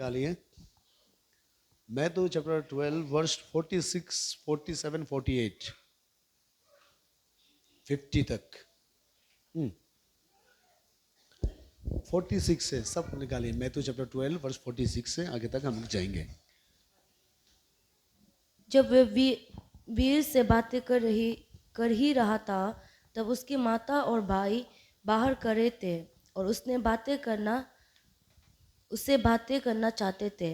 निकालिए। Matthew chapter 12 verse 46, 47, 48, 50 तक। 46 से सब निकालिए। मैथ्यू चैप्टर 12 वर्स 46 से आगे तक हम लोग जाएंगे। जब वह वीर से बातें कर ही रहा था, तब उसकी माता और भाई बाहर खड़े थे और उससे बातें करना चाहते थे।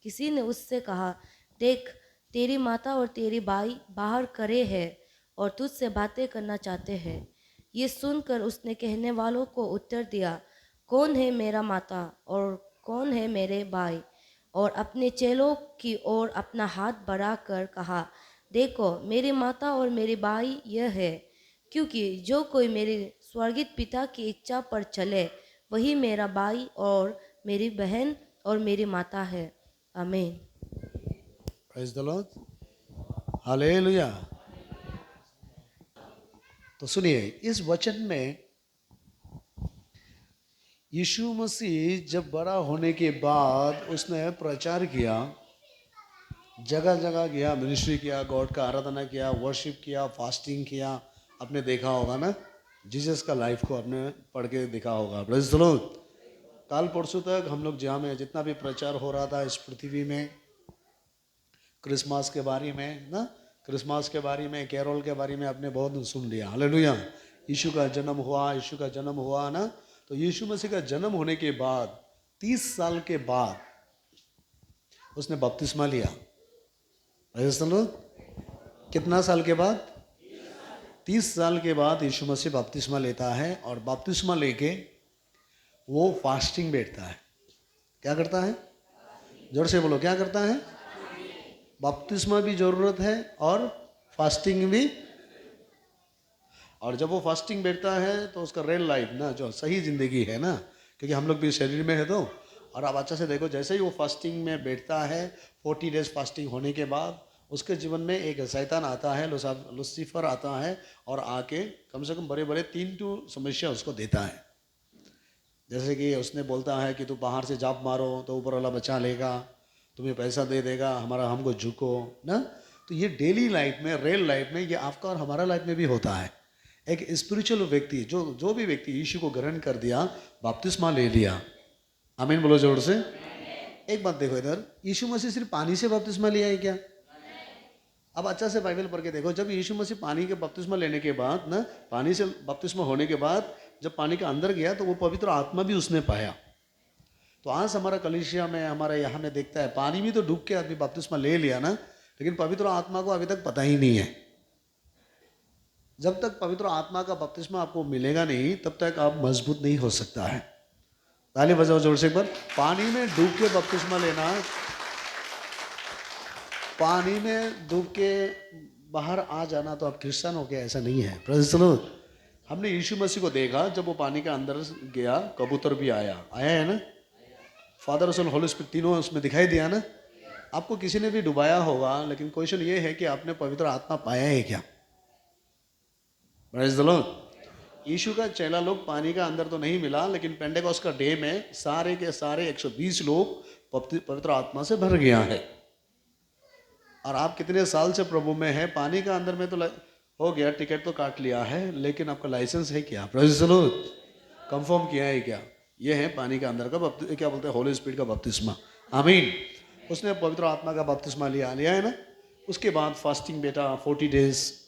किसी ने उससे कहा, देख, तेरी माता और तेरी भाई बाहर खड़े हैं और तुझसे बातें करना चाहते हैं। ये सुनकर उसने कहने वालों को उत्तर दिया, कौन है मेरा माता और कौन है मेरे भाई? और अपने चेलों की ओर अपना हाथ बढ़ाकर कहा, देखो, मेरी माता और मेरे भाई यह है, क्योंकि जो कोई मेरे स्वर्गीय पिता की इच्छा पर चले वही मेरा भाई और मेरी बहन और मेरी माता है। आमीन। Praise the Lord, hallelujah. तो सुनिए, इस वचन में यीशु मसीह जब बड़ा होने के बाद उसने प्रचार किया, जगह जगह गया, मिनिस्ट्री किया, गॉड का आराधना किया, वर्शिप किया, फास्टिंग किया। आपने देखा होगा ना, जीसस का लाइफ को आपने पढ़ के देखा होगा। Praise the Lord. काल परसों तक हम लोग जहाँ में जितना भी प्रचार हो रहा था इस पृथ्वी में, क्रिसमस के बारे में ना, क्रिसमस के बारे में, कैरोल के बारे में आपने बहुत सुन लिया। हालेलुया। यीशु का जन्म हुआ, यीशु का जन्म हुआ ना। तो यीशु मसीह का जन्म होने के बाद 30 साल के बाद उसने बपतिस्मा लिया। कितना साल के बाद? 30 साल के बाद यीशु मसीह बपतिस्मा लेता है और बपतिस्मा लेके वो फास्टिंग बैठता है। क्या करता है? जोर से बोलो, क्या करता है? बपतिस्मा भी जरूरत है और फास्टिंग भी। और जब वो फास्टिंग बैठता है तो उसका रियल लाइफ ना, जो सही जिंदगी है ना, क्योंकि हम लोग भी शरीर में है तो। और आप अच्छा से देखो, जैसे ही वो फास्टिंग में बैठता है, 40 डेज फास्टिंग होने के बाद उसके जीवन में एक शैतान आता है, लुसीफर आता है और आके कम से कम बड़े बड़े 3 समस्या उसको देता है। जैसे कि उसने बोलता है कि तू बाहर से जाप मारो तो ऊपर वाला बचा लेगा, तुम्हें पैसा दे देगा, हमको झुको ना। तो ये डेली लाइफ में, रियल लाइफ में, ये आपका और हमारा लाइफ में भी होता है। एक स्पिरिचुअल व्यक्ति, जो भी व्यक्ति यीशु को ग्रहण कर दिया, बपतिस्मा ले लिया, आमीन बोलो जोर से। एक बात देखो इधर, यीशु मसीह सिर्फ पानी से बपतिस्मा लिया है क्या? अब अच्छा से बाइबल पढ़ के देखो, जब यीशु मसीह पानी के बपतिस्मा लेने के बाद ना, पानी से बपतिस्मा होने के बाद जब पानी के अंदर गया तो वो पवित्र आत्मा भी उसने पाया। तो आज हमारा कलीसिया में, हमारे यहाँ में देखता है, पानी में तो डूब के आदमी बपतिस्मा ले लिया ना, लेकिन पवित्र आत्मा को अभी तक पता ही नहीं है। जब तक पवित्र आत्मा का बपतिस्मा आपको मिलेगा नहीं, तब तक आप मजबूत नहीं हो सकता है। ताली बजाओ जोर से एक बार। पानी में डूब के बपतिस्मा लेना, पानी में डूब के बाहर आ जाना तो आप क्रिश्चियन हो गया, ऐसा नहीं है। Praise the Lord. हमने यीशु मसीह को देखा, जब वो पानी के अंदर गया, कबूतर भी आया है ना, फादर सन होली स्पिरिट तीनों उसमें दिखाई दिया ना। आपको किसी ने भी डुबाया होगा, लेकिन क्वेश्चन ये है कि आपने पवित्र आत्मा पाया है क्या? Praise the Lord. यीशु का चेला लोग पानी का अंदर तो नहीं मिला, लेकिन पेंटेकोस्ट का डे में सारे के सारे 120 लोग पवित्र आत्मा से भर गया है। और आप कितने साल से प्रभु में है? पानी का अंदर में तो हो गया, टिकट तो काट लिया है, लेकिन आपका लाइसेंस है क्या? Praise the Lord. कंफर्म किया है क्या? ये है पानी का अंदर का क्या बोलते हैं, होली स्पिरिट का बपतिस्मा। आमीन। उसने पवित्र आत्मा का बपतिस्मा लिया है ना। उसके बाद फास्टिंग बैठा 40 डेज।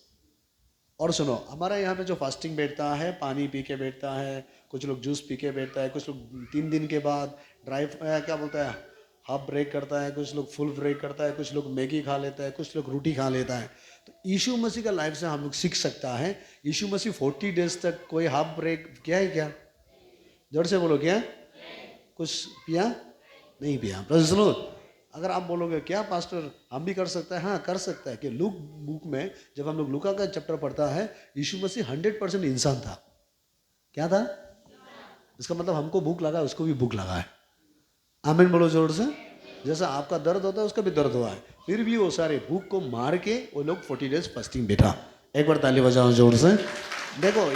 और सुनो, हमारा यहाँ पे जो फास्टिंग बैठता है, पानी पी के बैठता है, कुछ लोग जूस पी के बैठता है, कुछ लोग 3 दिन के बाद क्या बोलता है, हाफ ब्रेक करता है, कुछ लोग फुल ब्रेक करता है, कुछ लोग मैगी खा लेता है, कुछ लोग रोटी खा लेता है। तो यीशु मसीह का लाइफ से हम लोग सीख सकता है। यीशु मसीह 40 डेज तक कोई हाफ ब्रेक किया है क्या? जोर से बोलो, क्या कुछ पिया? नहीं पिया। Praise the Lord. अगर आप बोलोगे क्या पास्टर हम भी कर सकते हैं, हाँ कर सकता है। कि लूक बुक में जब हम लोग लूका का चैप्टर पढ़ता है, यीशु मसीह 100% इंसान था। क्या था? इसका मतलब हमको भूख लगा, उसको भी भूख लगा है। आमीन बोलो जोर से। जैसा आपका दर्द होता है उसका भी दर्द हुआ है, फिर भी वो सारे भूख को मार के वो लोग 40 डेज फास्टिंग बैठा। एक बार ताली बजाओ जोर से। देखो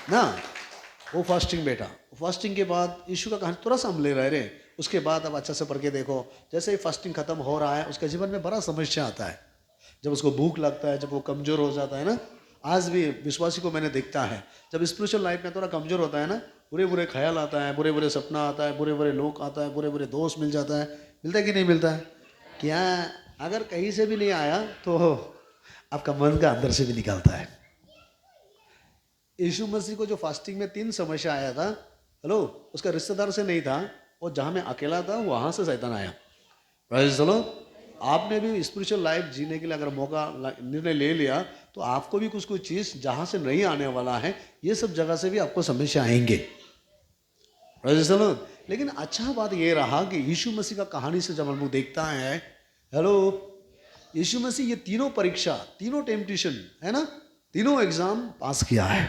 ना, वो फास्टिंग बैठा। फास्टिंग के बाद यीशु का कहानी थोड़ा सा हम ले रहे उसके बाद अब अच्छा से पढ़ के देखो। जैसे ही फास्टिंग खत्म हो रहा है उसके जीवन में बड़ा समस्या आता है। जब उसको भूख लगता है, जब वो कमज़ोर हो जाता है ना, आज भी विश्वासी को मैंने देखता है जब स्पिरिचुअल लाइफ में थोड़ा कमज़ोर होता है ना, बुरे बुरे ख्याल आता है, बुरे बुरे सपना आता है, बुरे बुरे लोग आता है, बुरे बुरे दोस्त मिल जाता है। मिलता है कि नहीं मिलता है? क्या अगर कहीं से भी नहीं आया तो आपका मन का अंदर से भी निकालता है। यीशु मसीह को जो फास्टिंग में 3 समस्या आया था, हेलो, उसका रिश्तेदार से नहीं था, और जहाँ में अकेला था वहाँ से शैतान आया। Praise the Lord. आपने भी स्पिरिचुअल लाइफ जीने के लिए अगर मौका निर्णय ले लिया तो आपको भी कुछ कुछ चीज़ जहाँ से नहीं आने वाला है, ये सब जगह से भी आपको समस्या आएंगे। Praise the Lord. लेकिन अच्छा बात ये रहा कि यीशु मसीह का कहानी से जब हम लोग देखता है, हेलो, यीशु मसीह ये तीनों परीक्षा, तीनों टेम्पटेशन है ना, तीनों एग्जाम पास किया है।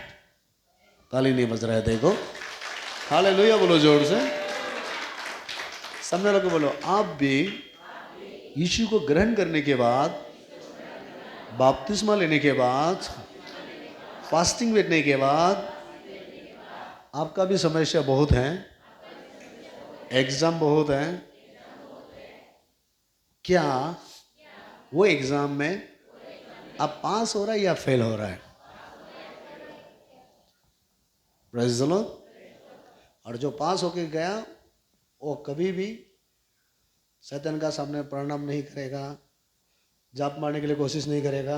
ताली नहीं बज रहा है, देखो। हालेलुया बोलो जोर से। सामने लोगों बोलो, आप भी यीशु को ग्रहण करने के बाद, बपतिस्मा लेने के बाद, फास्टिंग बैठने के बाद, आपका भी समस्या बहुत है, एग्जाम बहुत है। क्या वो एग्जाम में आप पास हो रहा है या फेल हो रहा है? Praise the Lord. और जो पास होके गया वो कभी भी शैतान का सामने प्रणाम नहीं करेगा, जाप मारने के लिए कोशिश नहीं करेगा,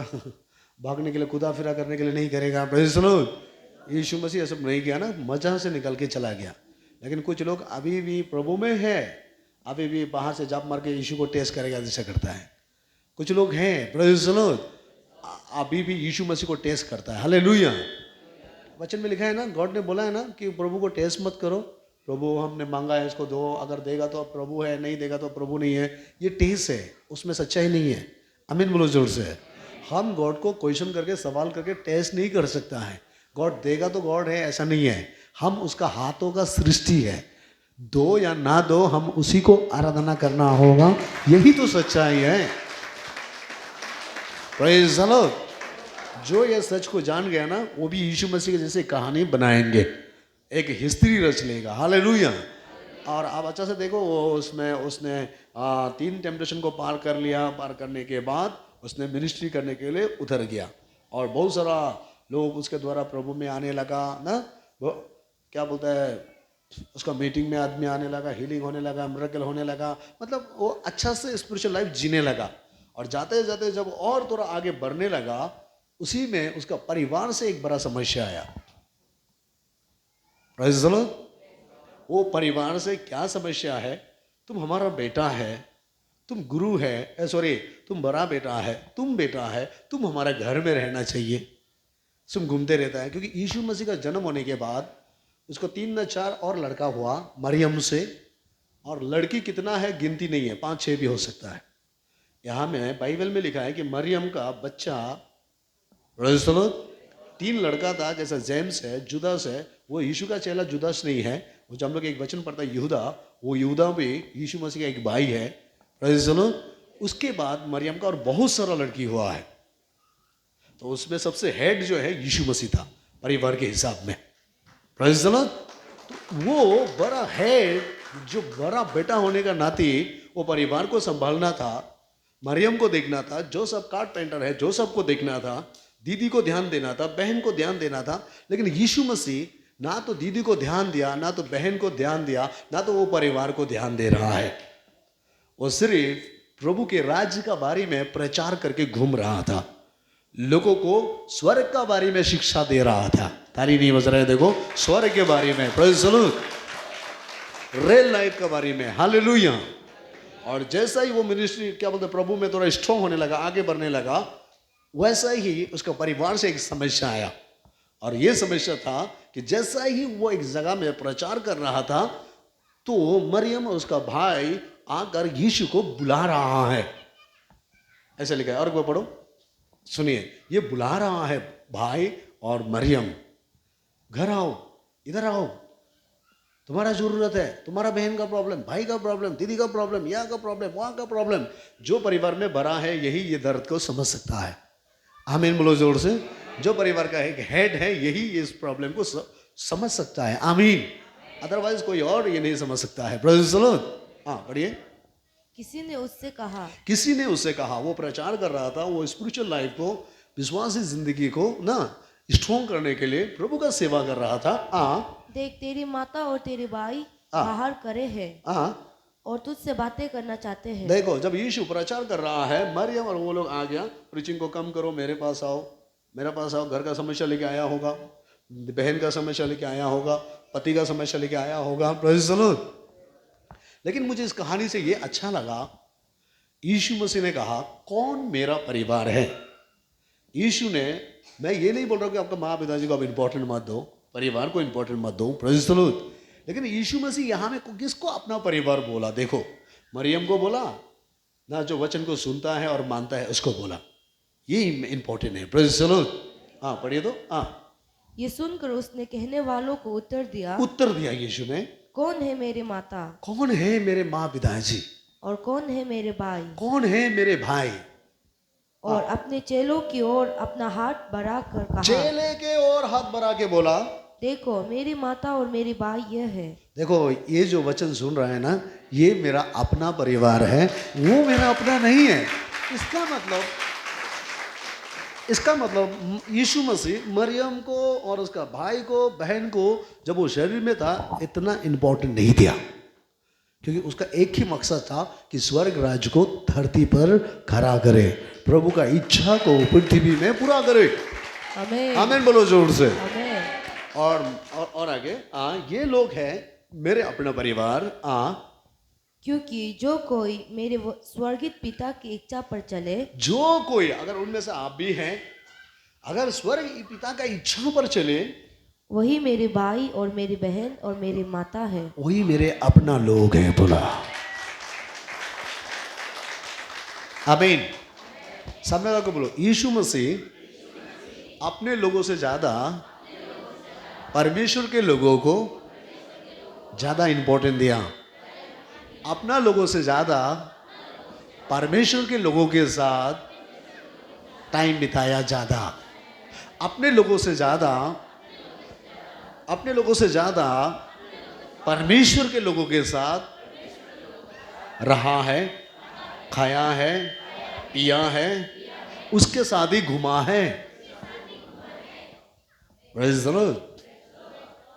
भागने के लिए कूदा फिरा करने के लिए नहीं करेगा। Praise the Lord. Yeshu Masih सब नहीं किया ना, मजा से निकल के चला गया। लेकिन कुछ लोग अभी भी प्रभु में है, अभी भी बाहर से जाप मार के यीशु को टेस्ट करेगा जैसा करता है। कुछ लोग हैं, प्रेज़ द लॉर्ड, अभी भी यीशु मसीह को टेस्ट करता है। हालेलुया। वचन में लिखा है ना, गॉड ने बोला है ना कि प्रभु को टेस्ट मत करो। प्रभु हमने मांगा है, इसको दो, अगर देगा तो प्रभु है, नहीं देगा तो प्रभु नहीं है। ये टेस्ट है, उसमें सच्चाई नहीं है। आमीन बोलो जोर से। हम गॉड को क्वेश्चन करके, सवाल करके टेस्ट नहीं कर सकता है। गॉड देगा तो गॉड है, ऐसा नहीं है। हम उसका हाथों का सृष्टि है, दो या ना दो, हम उसी को आराधना करना होगा। यही तो सच्चाई है। Praise the Lord. जो ये सच को जान गया ना, वो भी यीशु मसीह के जैसे कहानी बनाएंगे, एक हिस्ट्री रच लेगा। हालेलुया। और आप अच्छा से देखो, वो उसने 3 टेम्पटेशन को पार कर लिया। पार करने के बाद उसने मिनिस्ट्री करने के लिए उतर गया, और बहुत सारा लोग उसके द्वारा प्रभु में आने लगा ना। वो क्या बोलता है, उसका मीटिंग में आदमी आने लगा, हीलिंग होने लगा, मिरेकल होने लगा। मतलब वो अच्छा से स्पिरिचुअल लाइफ जीने लगा। और जाते जाते जब और थोड़ा आगे बढ़ने लगा, उसी में उसका परिवार से एक बड़ा समस्या आया। Praise the Lord. वो परिवार से क्या समस्या है? तुम हमारा बेटा है, तुम गुरु है, सॉरी, तुम बड़ा बेटा है, तुम बेटा है, तुम हमारे घर में रहना चाहिए। तुम घूमते रहता है, क्योंकि यीशु मसीह का जन्म होने के बाद उसको 3 न 4 और लड़का हुआ मरियम से। और लड़की कितना है गिनती नहीं है, 5-6 भी हो सकता है। यहाँ में बाइबल में लिखा है कि मरियम का बच्चा, 3 लड़का था, जैसा जेम्स है, जुदास है। वो यीशु का चेला जुदास नहीं है, वो जब हम लोग एक वचन पढ़ता है यहूदा, वो यहूदा भी यीशु मसीह का एक भाई है। Praise the Lord. उसके बाद मरियम का और बहुत सारा लड़की हुआ है, तो उसमें सबसे हेड जो है यीशु मसीह था परिवार के हिसाब में। Praise the Lord. तो वो बड़ा हेड, जो बड़ा बेटा होने का नाते वो परिवार को संभालना था, मरियम को देखना था। जो सब कारपेंटर है, जो सबको देखना था, दीदी को ध्यान देना था, बहन को ध्यान देना था। लेकिन यीशु मसीह ना तो दीदी को ध्यान दिया, ना तो बहन को ध्यान दिया, ना तो वो परिवार को ध्यान दे रहा है। वो सिर्फ प्रभु के राज्य का बारे में प्रचार करके घूम रहा था, लोगों को स्वर्ग का बारे में शिक्षा दे रहा था। ताली नहीं बज रहे, देखो, स्वर्ग के बारे में, praise the Lord, real life के बारे में। हालेलुया। और जैसा ही वो मिनिस्ट्री, क्या बोलते, प्रभु में थोड़ा स्ट्रॉन्ग होने लगा, आगे बढ़ने लगा, वैसा ही उसका परिवार से एक समस्या आया। और ये समस्या था कि जैसा ही वो एक जगह में प्रचार कर रहा था, तो मरियम और उसका भाई आकर यीशु को बुला रहा है। ऐसे लिखा है, और वो पढ़ो, सुनिए, ये बुला रहा है भाई और मरियम, घर आओ, इधर आओ, तुम्हारा जरूरत है, तुम्हारा बहन का प्रॉब्लम, भाई का प्रॉब्लम, दीदी का प्रॉब्लम, यहाँ का प्रॉब्लम, वहाँ का प्रॉब्लम। जो परिवार में बड़ा है यही ये दर्द को समझ सकता है। आमीन बोलो जोर से। जो परिवार का एक हेड है यही इस प्रॉब्लम को समझ सकता है। आमीन। अदरवाइज कोई और ये नहीं समझ सकता है। Praise the Lord. हाँ पढ़िए। किसी ने उससे कहा, किसी ने उससे कहा, वो प्रचार कर रहा था, वो स्पिरिचुअल लाइफ को, विश्वासी जिंदगी को ना स्ट्रॉन्ग करने के लिए प्रभु का सेवा कर रहा था। देख तेरी माता और तेरी भाई हाँ। बाहर करे है हाँ और तुझसे बातें करना चाहते हैं। देखो, जब यीशु प्रचार कर रहा है, मरियम और वो लोग आ गया, प्रीचिंग को कम करो, मेरे पास आओ, मेरे पास आओ। घर का समस्या लेके आया होगा, बहन का समस्या लेके आया होगा, पति का समस्या लेके आया होगा। Praise the Lord. लेकिन मुझे इस कहानी से ये अच्छा लगा, यीशु मसीह ने कहा कौन मेरा परिवार है। यीशु ने, मैं ये नहीं बोल रहा कि आपका माँ पिताजी को आप इंपॉर्टेंट मत दो, परिवार को इंपॉर्टेंट मत दो। Praise the Lord. लेकिन यीशु मसीह यहाँ में किसको अपना परिवार बोला? देखो, मरियम को बोला ना, जो वचन को सुनता है और मानता है उसको बोला। ये इंपॉर्टेंट है। Praise the Lord. हाँ पढ़िए तो। हाँ ये सुनकर उसने कहने वालों को उत्तर दिया, उत्तर दिया यीशु ने, कौन है मेरी माता कौन है मेरे माँ पिताजी, और कौन है मेरे भाई? कौन है मेरे भाई? और अपने चेलों की ओर अपना हाथ बढ़ाकर कहा, चेले के और हाथ बढ़ा के बोला, देखो मेरी माता और मेरी भाई यह है। देखो ये जो वचन सुन रहा है ना, ये मेरा अपना परिवार है, वो मेरा अपना नहीं है। इसका मतलब यीशु मसीह मरियम को और उसका भाई को, बहन को, जब वो शरीर में था इतना इंपॉर्टेंट नहीं दिया, क्योंकि उसका एक ही मकसद था कि स्वर्ग राज्य को धरती पर खड़ा करे, प्रभु का इच्छा को पृथ्वी में पूरा करे। आमीन। आमीन बोलो जोर से। आमीन। और आगे ये लोग हैं मेरे अपना परिवार। क्योंकि जो कोई मेरे स्वर्गीय पिता की इच्छा पर चले, जो कोई, अगर उनमें से आप भी हैं, अगर स्वर्ग पिता का इच्छा पर चले, वही मेरे भाई और मेरी बहन और मेरी माता है। वही मेरे अपना लोग हैं। बोला आमीन। सामने वाले को बोलो, यीशु मसीह अपने लोगों से ज्यादा परमेश्वर के लोगों को ज्यादा इंपॉर्टेंट दिया, अपना लोगों से ज्यादा परमेश्वर के लोगों के साथ टाइम बिताया ज्यादा, अपने लोगों से ज्यादा परमेश्वर के लोगों के साथ रहा है, खाया है, पिया है, उसके साथ ही घुमा है। Praise the Lord.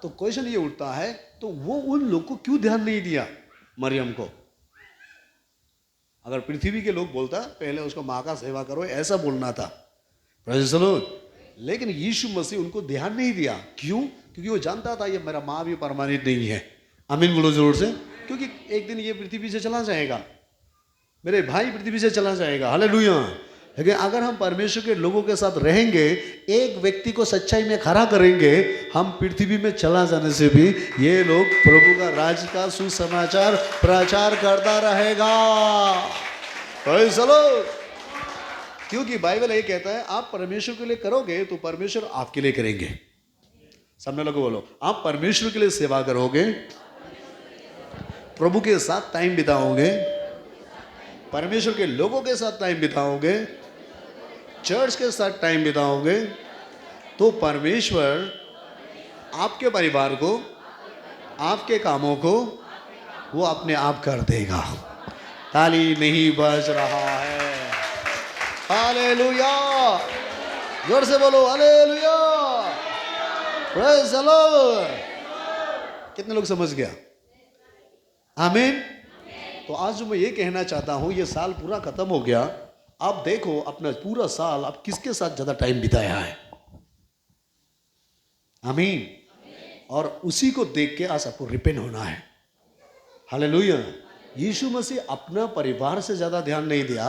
तो क्वेश्चन ये उठता है, तो वो उन लोग को क्यों ध्यान नहीं दिया? मरियम को, अगर पृथ्वी के लोग बोलता पहले उसको माँ का सेवा करो, ऐसा बोलना था। Praise the Lord. लेकिन यीशु मसीह उनको ध्यान नहीं दिया। क्यों? क्योंकि वो जानता था ये मेरा माँ भी परमानेंट नहीं है। आमीन बोलो जोर से। क्योंकि एक दिन ये पृथ्वी से चला जाएगा, मेरे भाई पृथ्वी से चला जाएगा। हालेलुया। लेकिन अगर हम परमेश्वर के लोगों के साथ रहेंगे, एक व्यक्ति को सच्चाई में खड़ा करेंगे, हम पृथ्वी में चला जाने से भी ये लोग प्रभु का राज का सुसमाचार प्रचार करता रहेगा। चलो, क्योंकि बाइबल ये कहता है आप परमेश्वर के लिए करोगे तो परमेश्वर आपके लिए करेंगे। सामने लोगों बोलो, आप परमेश्वर के लिए सेवा करोगे, प्रभु के साथ टाइम बिताओगे, परमेश्वर के लोगों के साथ टाइम बिताओगे, चर्च के साथ टाइम बिताओगे, तो परमेश्वर आपके परिवार को, आपके कामों को वो अपने आप कर देगा। ताली नहीं बज रहा है। हालेलुया। जोर से बोलो हालेलुया। Praise the Lord. कितने लोग समझ गया? आमीन। तो आज जो मैं ये कहना चाहता हूं, ये साल पूरा खत्म हो गया, आप देखो अपना पूरा साल आप किसके साथ ज्यादा टाइम बिताया है। आमीन। और उसी को देख के आज आपको रिपेंट होना है। हालेलुया। यीशु मसीह अपना परिवार से ज्यादा ध्यान नहीं दिया,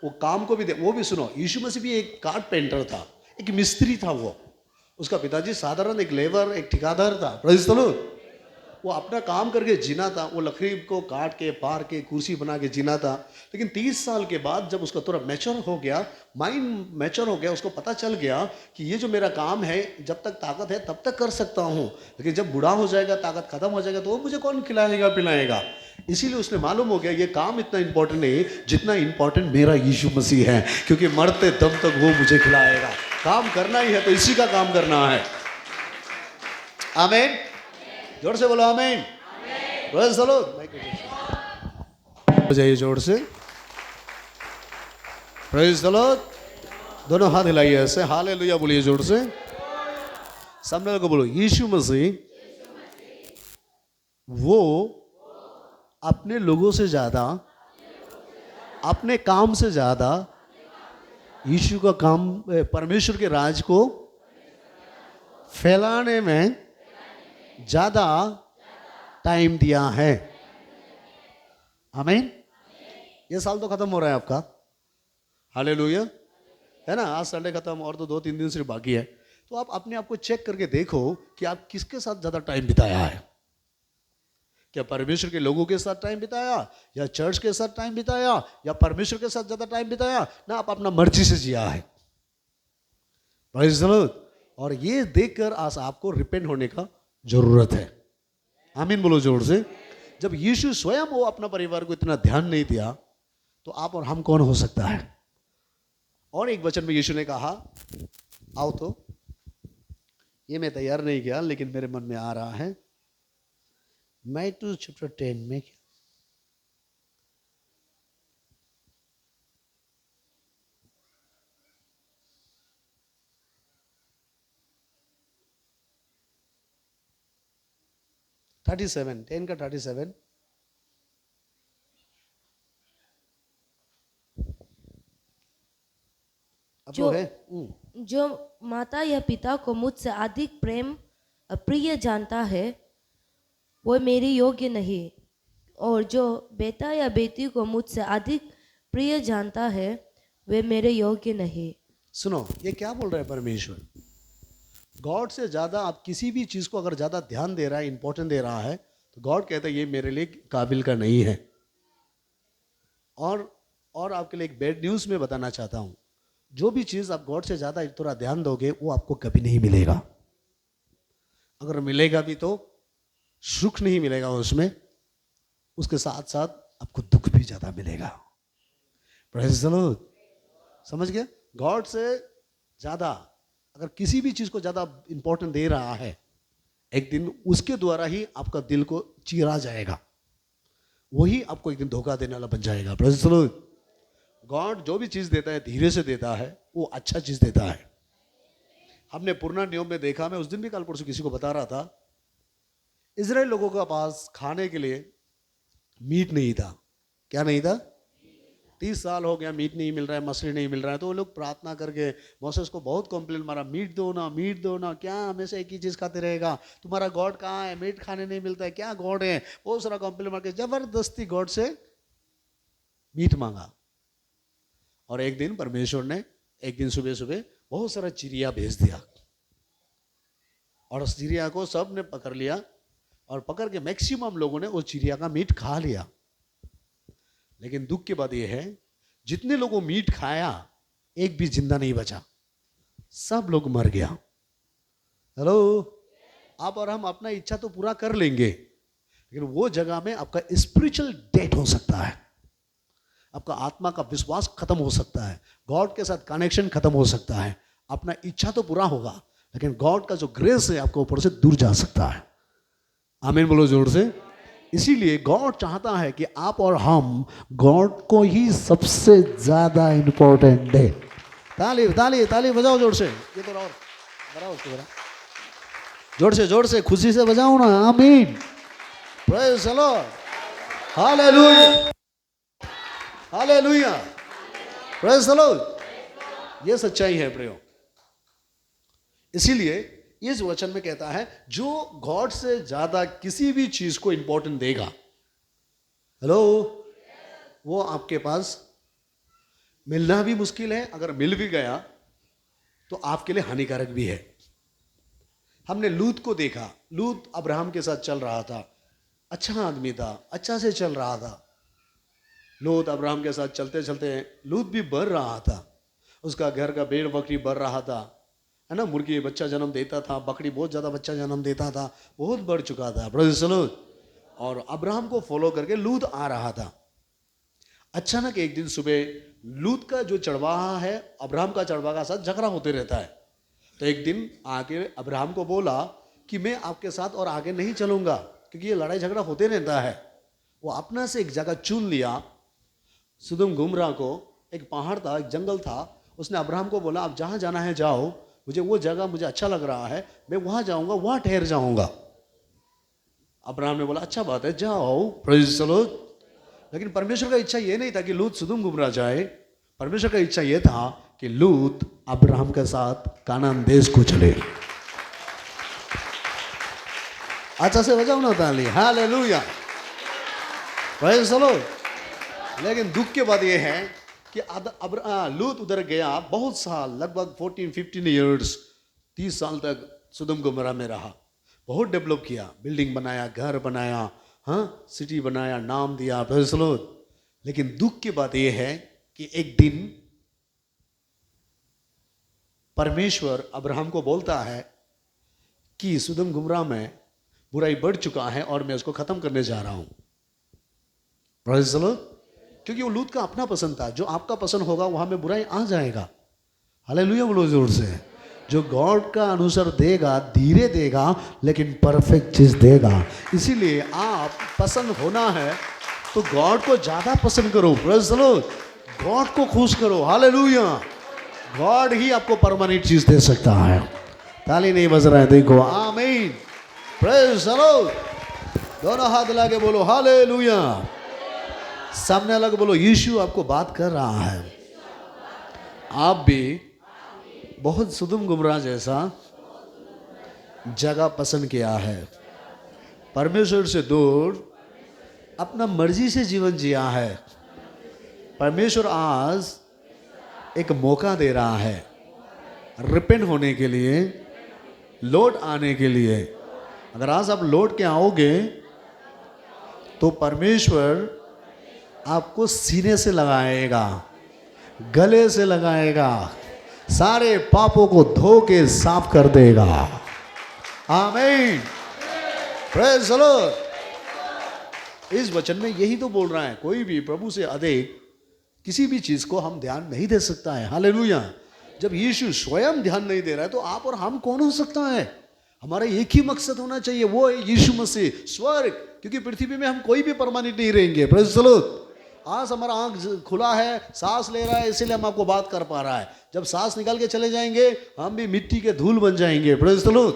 वो काम को भी वो भी सुनो, यीशु मसीह भी एक कारपेंटर था, एक मिस्त्री था। वो उसका पिताजी साधारण एक लेबर, एक ठेकेदार था। Praise the Lord. वो अपना काम करके जीना था, वो लकड़ी को काट के पार के कुर्सी बना के जीना था। लेकिन 30 साल के बाद जब उसका थोड़ा मैच्योर हो गया, माइंड मैच्योर हो गया, उसको पता चल गया कि ये जो मेरा काम है, जब तक ताकत है तब तक कर सकता हूँ, लेकिन जब बूढ़ा हो जाएगा, ताकत खत्म हो जाएगा, तो वो मुझे कौन खिलाएगा पिलाएगा। इसीलिए उसने मालूम हो गया ये काम इतना इंपॉर्टेंट नहीं जितना इंपॉर्टेंट मेरा यीशु मसीह है, क्योंकि मरते दम तक वो मुझे खिलाएगा। काम करना ही है तो इसी का काम करना है। आमीन। जोर से बोलो आमीन। Praise the Lord. हो जाइए जोर से। Praise the Lord. दोनों हाथ हिलाइए ऐसे, हालेलुया बोलिए जोर से। सामने को बोलो, यीशु मसीह वो अपने लोगों से ज्यादा, अपने काम से ज्यादा यीशु का काम, परमेश्वर के राज को फैलाने में ज्यादा टाइम दिया है। आमीन। ये साल तो खत्म हो रहा है आपका, हालेलुया, है ना। आज संडे खत्म और तो 2-3 दिन सिर्फ बाकी है। तो आप अपने आप को चेक करके देखो कि आप किसके साथ ज्यादा टाइम बिताया है। क्या परमेश्वर के लोगों के साथ टाइम बिताया, या चर्च के साथ टाइम बिताया, या परमेश्वर के साथ ज्यादा टाइम बिताया, ना आप अपना मर्जी से जिया है। Praise the Lord. और ये देखकर आज आपको रिपेंट होने का जरूरत है। आमीन बोलो जोर से। जब यीशु स्वयं वो अपना परिवार को इतना ध्यान नहीं दिया, तो आप और हम कौन हो सकता है। और एक वचन में यीशु ने कहा, आओ तो, ये मैं तैयार नहीं किया लेकिन मेरे मन में आ रहा है। मैथ्यू चैप्टर 10 में 37, 10 का 37। अब जो है जो माता या पिता को मुझसे अधिक प्रेम प्रिय जानता है वो मेरी योग्य नहीं, और जो बेटा या बेटी को मुझसे अधिक प्रिय जानता है वे मेरे योग्य नहीं। सुनो, ये क्या बोल रहा है परमेश्वर। गॉड से ज्यादा आप किसी भी चीज को अगर ज्यादा ध्यान दे रहा है, इंपॉर्टेंट दे रहा है, तो गॉड कहता है ये मेरे लिए काबिल का नहीं है। और आपके लिए एक बैड न्यूज में बताना चाहता हूं, जो भी चीज आप गॉड से ज्यादा थोड़ा ध्यान दोगे वो आपको कभी नहीं मिलेगा। अगर मिलेगा भी तो सुख नहीं मिलेगा उसमें, उसके साथ साथ आपको दुख भी ज्यादा मिलेगा। Praise the Lord. समझ गया। गॉड से ज्यादा अगर किसी भी चीज को ज्यादा इंपॉर्टेंट दे रहा है, एक दिन उसके द्वारा ही आपका दिल को चीरा जाएगा, वही आपको एक दिन धोखा देने वाला बन जाएगा। Praise the Lord. गॉड जो भी चीज देता है धीरे से देता है, वो अच्छा चीज देता है। हमने पुराना नियम में देखा, मैं उस दिन भी कल परसों किसी को बता रहा था, इजराइल लोगों के पास खाने के लिए मीट नहीं था। क्या नहीं था? 30 साल हो गया मीट नहीं मिल रहा है, मछली नहीं मिल रहा है। तो वो लोग प्रार्थना करके मोसेस को बहुत कंप्लेंट मारा, मीट दो ना, मीट दो ना, क्या हमेशा एक ही चीज खाते रहेगा, तुम्हारा गॉड कहाँ है, मीट खाने नहीं मिलता है, क्या गॉड है। बहुत सारा कंप्लेंट मार के जबरदस्ती गॉड से मीट मांगा। और एक दिन परमेश्वर ने एक दिन सुबह सुबह बहुत सारा चिड़िया भेज दिया, और उस चिड़िया को सब ने पकड़ लिया, और पकड़ के मैक्सिमम लोगों ने उस चिड़िया का मीट खा लिया। लेकिन दुख की बात यह है, जितने लोगों मीट खाया एक भी जिंदा नहीं बचा, सब लोग मर गया। हेलो। आप और हम अपना इच्छा तो पूरा कर लेंगे, लेकिन वो जगह में आपका स्पिरिचुअल डेथ हो सकता है, आपका आत्मा का विश्वास खत्म हो सकता है, गॉड के साथ कनेक्शन खत्म हो सकता है। अपना इच्छा तो पूरा होगा, लेकिन गॉड का जो ग्रेस है आपको ऊपर से दूर जा सकता है। आमीन बोलो जोर से। इसीलिए गॉड चाहता है कि आप और हम गॉड को ही सबसे ज्यादा इंपॉर्टेंट दे। ताली ताली ताली बजाओ जोर से। ये तो और बजाओ उसको जरा जोर से खुशी से बजाओ ना। आमीन। Praise the Lord. Hallelujah hallelujah. Praise the Lord. ये सच्चाई है प्रियो। इसीलिए इस वचन में कहता है, जो गॉड से ज्यादा किसी भी चीज को इंपॉर्टेंट देगा, हेलो, वो आपके पास मिलना भी मुश्किल है, अगर मिल भी गया तो आपके लिए हानिकारक भी है। हमने लूत को देखा, लूत अब्राहम के साथ चल रहा था, अच्छा आदमी था, अच्छा से चल रहा था। लूत अब्राहम के साथ चलते चलते लूत भी बढ़ रहा था, उसका घर का भेड़ बकरी बढ़ रहा था, है ना, मुर्गी बच्चा जन्म देता था, बकरी बहुत ज़्यादा बच्चा जन्म देता था, बहुत बढ़ चुका था। Praise the Lord. और अब्राहम को फॉलो करके लूत आ रहा था। अचानक एक दिन सुबह लूत का जो चढ़वाहा है अब्राहम का चढ़वाहा के साथ झगड़ा होते रहता है। तो एक दिन आके अब्राहम को बोला कि मैं आपके साथ और आगे नहीं चलूंगा, क्योंकि ये लड़ाई झगड़ा होते रहता है। वो अपना से एक जगह चुन लिया, सुदम गुमरा को। एक पहाड़ था, एक जंगल था। उसने अब्राहम को बोला, आप जहाँ जाना है जाओ, मुझे वो जगह मुझे अच्छा लग रहा है, मैं वहाँ जाऊँगा, वहाँ ठहर जाऊँगा। अब्राहम ने बोला अच्छा बात है, जाओ, प्रेज़ द लॉर्ड। लेकिन परमेश्वर का इच्छा ये नहीं था कि लूत सुदम गुमरा जाए। परमेश्वर का इच्छा ये था कि लूत अब्राहम के साथ कानान देश को चले। अच्छा से बजाओ ना ताली, हालेलुया, प्रेज़ द लॉर्ड। लेकिन दुख की बात यह है कि लूत उधर गया, बहुत साल, लगभग 14-15 ईयर्स, 30 साल तक सुदम गुमरा में रहा। बहुत डेवलप किया, बिल्डिंग बनाया, घर बनाया, हाँ, सिटी बनाया, नाम दिया, प्रेज़ द लॉर्ड। लेकिन दुख की बात यह है कि एक दिन परमेश्वर अब्राहम को बोलता है कि सुदम गुमरा में बुराई बढ़ चुका है और मैं उसको खत्म करने जा रहा हूं। Praise the Lord. क्योंकि वो लूत का अपना पसंद था। जो आपका पसंद होगा वहां में बुराई आ जाएगा। हालेलुया बोलो जोर से। जो गॉड का अनुसार देगा, धीरे देगा, लेकिन परफेक्ट चीज देगा। इसीलिए आप पसंद होना है तो गॉड को ज्यादा पसंद करो। Praise the Lord. गॉड को खुश करो। हालेलुया। गॉड ही आपको परमानेंट चीज दे सकता है। ताली नहीं बज रहा है, देखो, आमीन, प्रेज़ द लॉर्ड। दोनों हाथ लगा के बोलो हालेलुया। सामने लगा बोलो यीशु आपको बात कर रहा है। आप भी बहुत सुदम गुमरा जैसा जगह पसंद किया है, परमेश्वर से दूर अपना मर्जी से जीवन जिया है। परमेश्वर आज एक मौका दे रहा है रिपेंट होने के लिए, लौट आने के लिए। अगर आज आप लौट के आओगे तो परमेश्वर आपको सीने से लगाएगा, गले से लगाएगा, सारे पापों को धो के साफ कर देगा। आमीन, प्रेज़ द लॉर्ड। इस वचन में यही तो बोल रहा है, कोई भी प्रभु से अधिक किसी भी चीज को हम ध्यान नहीं दे सकता है। हालेलुया। जब यीशु स्वयं ध्यान नहीं दे रहा है तो आप और हम कौन हो सकता है? हमारा एक ही मकसद होना चाहिए, वो है यीशु मसीह, स्वर्ग। क्योंकि पृथ्वी में हम कोई भी परमानेंट नहीं रहेंगे। Praise the Lord. आज हमारा आंख खुला है, सांस ले रहा है, इसीलिए हम आपको बात कर पा रहा है। जब सांस निकाल के चले जाएंगे हम भी मिट्टी के धूल बन जाएंगे। Praise the Lord.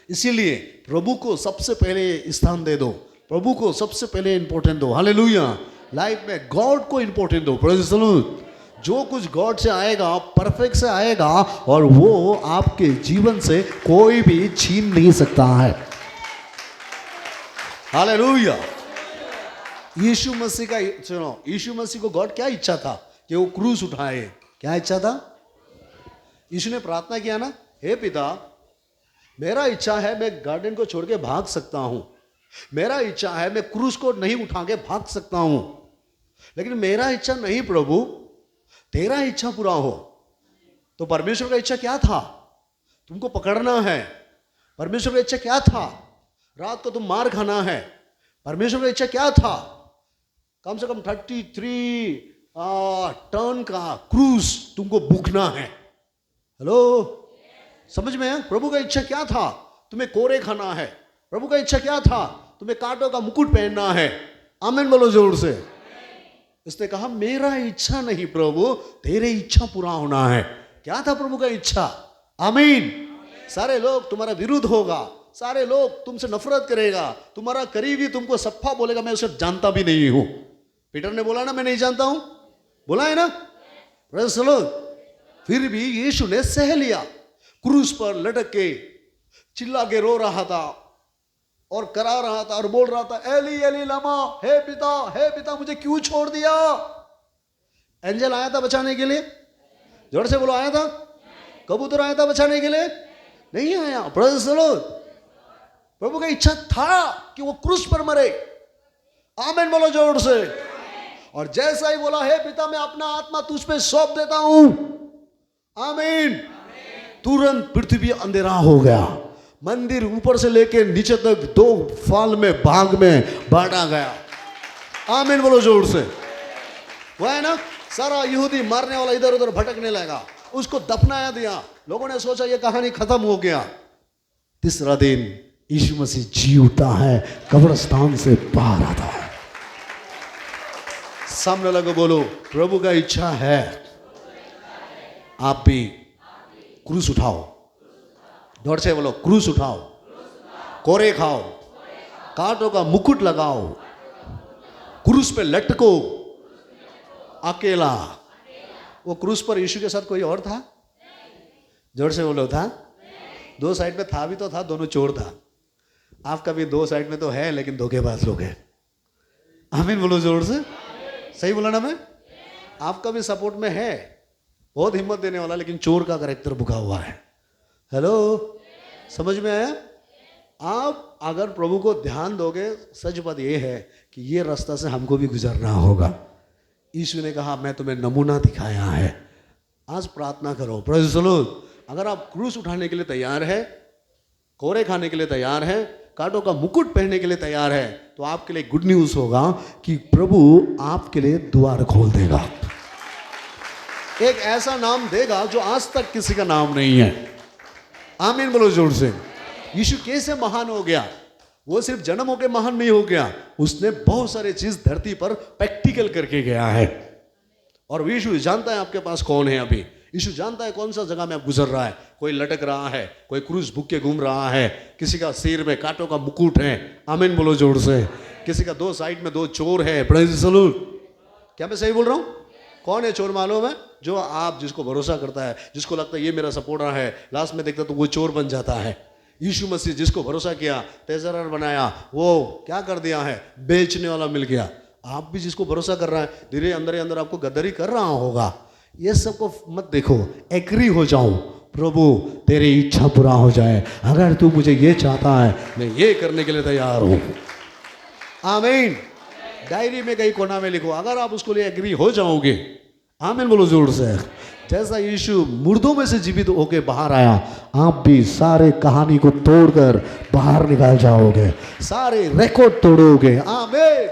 इसीलिए प्रभु को सबसे पहले स्थान दे दो, प्रभु को सबसे पहले इंपॉर्टेंट दो। हालेलुया। लाइफ में गॉड को इंपॉर्टेंट दो। Praise the Lord. जो कुछ गॉड से आएगा परफेक्ट से आएगा और वो आपके जीवन से कोई भी छीन नहीं सकता है। हालेलुया। यीशु मसीह का, सुनो, यीशु मसीह को गॉड क्या इच्छा था कि वो क्रूस उठाए? क्या इच्छा था? यीशु ने प्रार्थना किया ना, हे पिता, मेरा इच्छा है मैं गार्डन को छोड़ के भाग सकता हूं, मेरा इच्छा है मैं क्रूस को नहीं उठा के भाग सकता हूं, लेकिन मेरा इच्छा नहीं प्रभु, तेरा इच्छा पूरा हो। तो परमेश्वर का इच्छा क्या था? तुमको पकड़ना है। परमेश्वर का इच्छा क्या था? रात को तुम मार खाना है। परमेश्वर का इच्छा क्या था? कम से कम 33 टन का क्रूज तुमको भूखना है। हेलो, समझ में है? प्रभु का इच्छा क्या था? तुम्हें कोरे खाना है। प्रभु का इच्छा क्या था? तुम्हें कांटों का मुकुट पहनना है। आमीन बोलो जोर से। इसने कहा मेरा इच्छा नहीं प्रभु, तेरे इच्छा पूरा होना है। क्या था प्रभु का इच्छा? आमीन। सारे लोग तुम्हारा विरुद्ध होगा, सारे लोग तुमसे नफरत करेगा, तुम्हारा करीबी तुमको सफा बोलेगा मैं उसे जानता भी नहीं हूं। पीटर ने बोला ना मैं नहीं जानता हूं, बोला है ना? Praise the Lord. फिर भी यीशु ने सह लिया, क्रूस पर लटक के चिल्ला के रो रहा था और करा रहा था और बोल रहा था एली एली लमा, हे पिता मुझे क्यों छोड़ दिया? एंजल आया था बचाने के लिए? जोर से बोलो, आया था? कबूतर आया था बचाने के लिए? नहीं आया। Praise the Lord. प्रभु का इच्छा था कि वो क्रूस पर मरे। आमीन बोलो जोर से। और जैसा ही बोला हे पिता मैं अपना आत्मा तुझ पे सौंप देता हूं, आमीन, तुरंत पृथ्वी अंधेरा हो गया। मंदिर ऊपर से लेकर नीचे तक 2 फाल में भाग में बांटा गया। आमीन बोलो जोर से। वो है ना, सारा यहूदी मारने वाला इधर उधर भटकने लगा, उसको दफनाया दिया। लोगों ने सोचा ये कहानी खत्म हो गया। तीसरा दिन यीशु मसीह जी उठता है, कब्रिस्तान से बाहर आता है। सामने लगे बोलो, प्रभु का इच्छा है आप भी क्रूस उठाओ। दौड़ से बोलो, क्रूस उठाओ, कोरे खाओ, कांटों का मुकुट लगाओ, क्रूस पे लटको अकेला। वो क्रूस पर यीशु के साथ कोई और था? जोर से बोलो, था? दो साइड में था भी तो था, दोनों चोर था। आपका भी दो साइड में तो है, लेकिन धोखेबाज लोग हैं। आमीन बोलो जोर से। सही बोला ना मैं? आपका भी सपोर्ट में है, बहुत हिम्मत देने वाला, लेकिन चोर का कैरेक्टर भुका हुआ है। हेलो, समझ में आया? आप अगर प्रभु को ध्यान दोगे, सच बात ये है कि ये रास्ता से हमको भी गुजरना होगा। यीशु ने कहा मैं तुम्हें नमूना दिखाया है। आज प्रार्थना करो, प्रेज़ द लॉर्ड। अगर आप क्रूस उठाने के लिए तैयार है, कोरे खाने के लिए तैयार है, कांटों का मुकुट पहनने के लिए तैयार है, तो आपके लिए गुड न्यूज़ होगा कि प्रभु आपके लिए द्वार खोल देगा। एक ऐसा नाम देगा जो आज तक किसी का नाम नहीं है। आमीन बोलो जोर से। यीशु कैसे महान हो गया? वो सिर्फ जन्म होके महान नहीं हो गया, उसने बहुत सारे चीज धरती पर प्रैक्टिकल करके गया है। और यीशु जानता है आपके पास कौन है। अभी यीशु जानता है कौन सा जगह में आप गुजर रहा है। कोई लटक रहा है, कोई क्रूस भूख के घूम रहा है, किसी का सिर में कांटों का मुकुट है। आमीन बोलो जोर से। किसी का दो साइड में दो चोर है। Praise the Lord. क्या मैं सही बोल रहा हूँ? कौन है चोर मालूम है? जो आप जिसको भरोसा करता है, जिसको लगता है ये मेरा सपोर्टर है, लास्ट में देखता तो वो चोर बन जाता है। यीशु मसीह जिसको भरोसा किया, तेजरर बनाया, वो क्या कर दिया है? बेचने वाला मिल गया। आप भी जिसको भरोसा कर रहा है, धीरे अंदर ही अंदर आपको गद्दारी कर रहा होगा। ये सबको मत देखो, एग्री हो जाओ, प्रभु तेरी इच्छा पूरा हो जाए। अगर तू मुझे ये चाहता है, मैं ये करने के लिए तैयार हूं। आमीन। डायरी में कहीं कोना में लिखो, अगर आप उसको लिए एग्री हो जाओगे। आमीन बोलो जोर से। जैसा यीशु मुर्दों में से जीवित होके बाहर आया, आप भी सारे कहानी को तोड़कर बाहर निकाल जाओगे, सारे रिकॉर्ड तोड़ोगे। आमीन।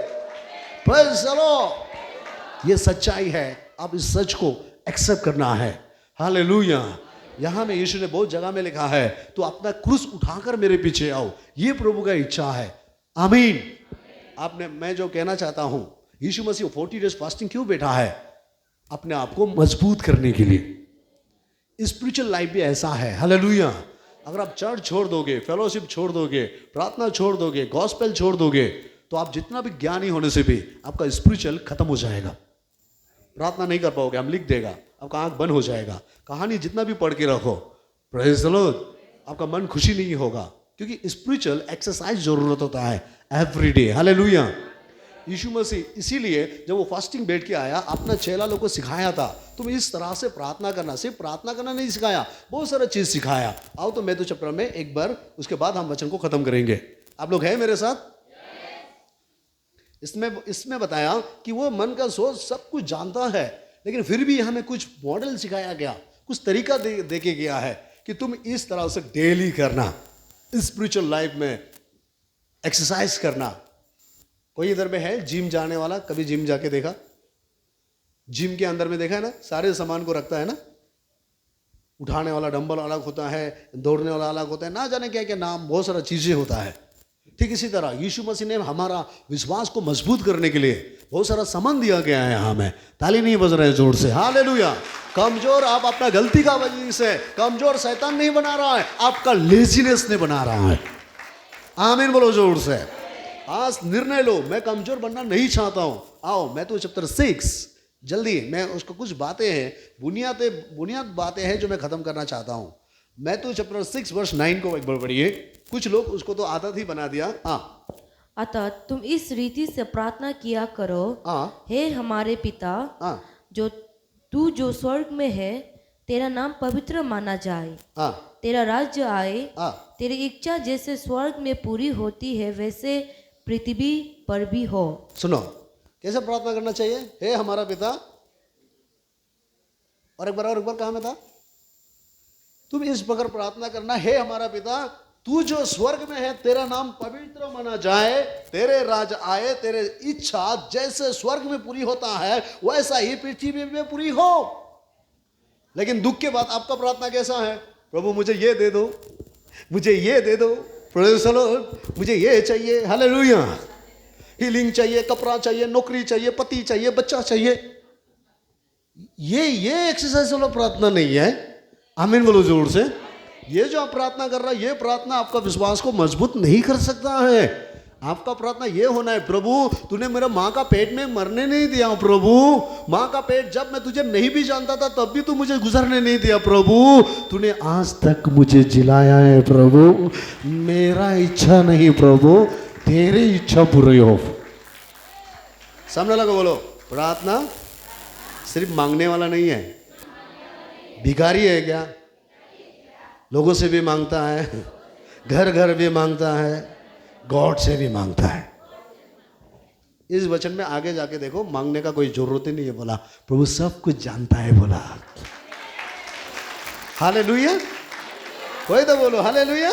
Praise the Lord. ये सच्चाई है, आप इस सच को एक्सेप्ट करना है। हालेलुया। यहां में यीशु ने बहुत जगह में लिखा है, तो अपना क्रूस उठाकर मेरे पीछे आओ। ये प्रभु का इच्छा है। आमीन। आपने, मैं जो कहना चाहता हूं, यीशु मसीह 40 डेज फास्टिंग क्यों बैठा है? अपने आप को मजबूत करने के लिए। स्पिरिचुअल लाइफ भी ऐसा है। हालेलुया। अगर आप चर्च छोड़ दोगे, फेलोशिप छोड़ दोगे, प्रार्थना छोड़ दोगे, गॉस्पेल छोड़ दोगे, तो आप जितना भी ज्ञानी होने से भी आपका स्पिरिचुअल खत्म हो जाएगा। प्रार्थना नहीं कर पाओगे, हम लिख देगा, आपका आंख बंद हो जाएगा। कहानी जितना भी पढ़ के रखो, प्रेज़ द लॉर्ड, आपका मन खुशी नहीं होगा, क्योंकि स्पिरिचुअल एक्सरसाइज जरूरत होता है एवरी डे। हालेलुया। यीशु मसीह इसीलिए जब वो फास्टिंग बैठ के आया, अपना चेला लोग को सिखाया था, तुम इस तरह से प्रार्थना करना। सिर्फ प्रार्थना करना नहीं सिखाया, बहुत सारा चीज सिखाया। आओ तो मैथ्यू चैप्टर में एक बार, उसके बाद हम वचन को खत्म करेंगे। आप लोग हैं मेरे साथ? इसमें बताया कि वो मन का सोच सब कुछ जानता है, लेकिन फिर भी हमें कुछ मॉडल सिखाया गया, कुछ तरीका दे के गया है कि तुम इस तरह से डेली करना, स्पिरिचुअल लाइफ में एक्सरसाइज करना। कोई इधर में है जिम जाने वाला? कभी जिम जाके देखा? जिम के अंदर में देखा है ना, सारे सामान को रखता है ना, उठाने वाला डंबल अलग होता है, दौड़ने वाला अलग होता है, ना जाने क्या क्या नाम, बहुत सारा चीजें होता है। ठीक इसी तरह यीशु मसीह ने हमारा विश्वास को मजबूत करने के लिए बहुत सारा सामान दिया गया है हमें। ताली नहीं बज रहे जोर से? हालेलुया। कमजोर आप अपना गलती का वजह से कमजोर शैतान नहीं बना रहा है, आपका लेजीनेस ने बना रहा है। आमीन बोलो जोर से। आज निर्णय लो, मैं कमजोर बनना नहीं चाहता हूं। आओ मैथ्यू चैप्टर 6, जल्दी, मैं उसको कुछ बातें हैं, बुनियाद बातें हैं जो मैं खत्म करना चाहता हूं। मैथ्यू चैप्टर 6 वर्स 9 को एक बार पढ़िए। कुछ लोग उसको तो आदत ही बना दिया। अतः तुम इस रीति से प्रार्थना किया करो, हे हमारे पिता जो स्वर्ग में है, तेरा नाम पवित्र माना जाए, तेरा राज्य आए, तेरी इच्छा जैसे स्वर्ग में पूरी होती है वैसे पृथ्वी पर भी हो। सुनो कैसे प्रार्थना करना चाहिए? हे हमारा पिता, और एक बार कहा में था, तुम इस प्रकार प्रार्थना करना, हे हमारा पिता तू जो स्वर्ग में है, तेरा नाम पवित्र माना जाए, तेरे राज आए, तेरे इच्छा जैसे स्वर्ग में पूरी होता है वैसा ही पृथ्वी में पूरी हो। लेकिन दुख के बाद आपका प्रार्थना कैसा है? प्रभु मुझे ये दे दो, मुझे ये दे दो, प्रेज़ द लॉर्ड, मुझे ये चाहिए, हालेलुया, हीलिंग चाहिए, कपड़ा चाहिए, नौकरी चाहिए, पति चाहिए, बच्चा चाहिए। ये एक्सरसाइज वाला प्रार्थना नहीं है। आमीन बोलो जोर से। ये जो आप प्रार्थना कर रहा है, ये प्रार्थना आपका विश्वास को मजबूत नहीं कर सकता है। आपका प्रार्थना ये होना है, प्रभु तूने मेरा माँ का पेट में मरने नहीं दिया प्रभु, माँ का पेट जब मैं तुझे नहीं भी जानता था तब भी तू मुझे गुजरने नहीं दिया प्रभु, तूने आज तक मुझे जिलाया है प्रभु, मेरा इच्छा नहीं प्रभु, तेरी इच्छा पूरी हो। सामने लगा बोलो, प्रार्थना सिर्फ मांगने वाला नहीं है। भिखारी है क्या? लोगों से भी मांगता है, घर घर भी मांगता है, गॉड से भी मांगता है। इस वचन में आगे जाके देखो, मांगने का कोई जरूरत ही नहीं है। बोला प्रभु सब कुछ जानता है, बोला हालेलुया, कोई तो बोलो हालेलुया।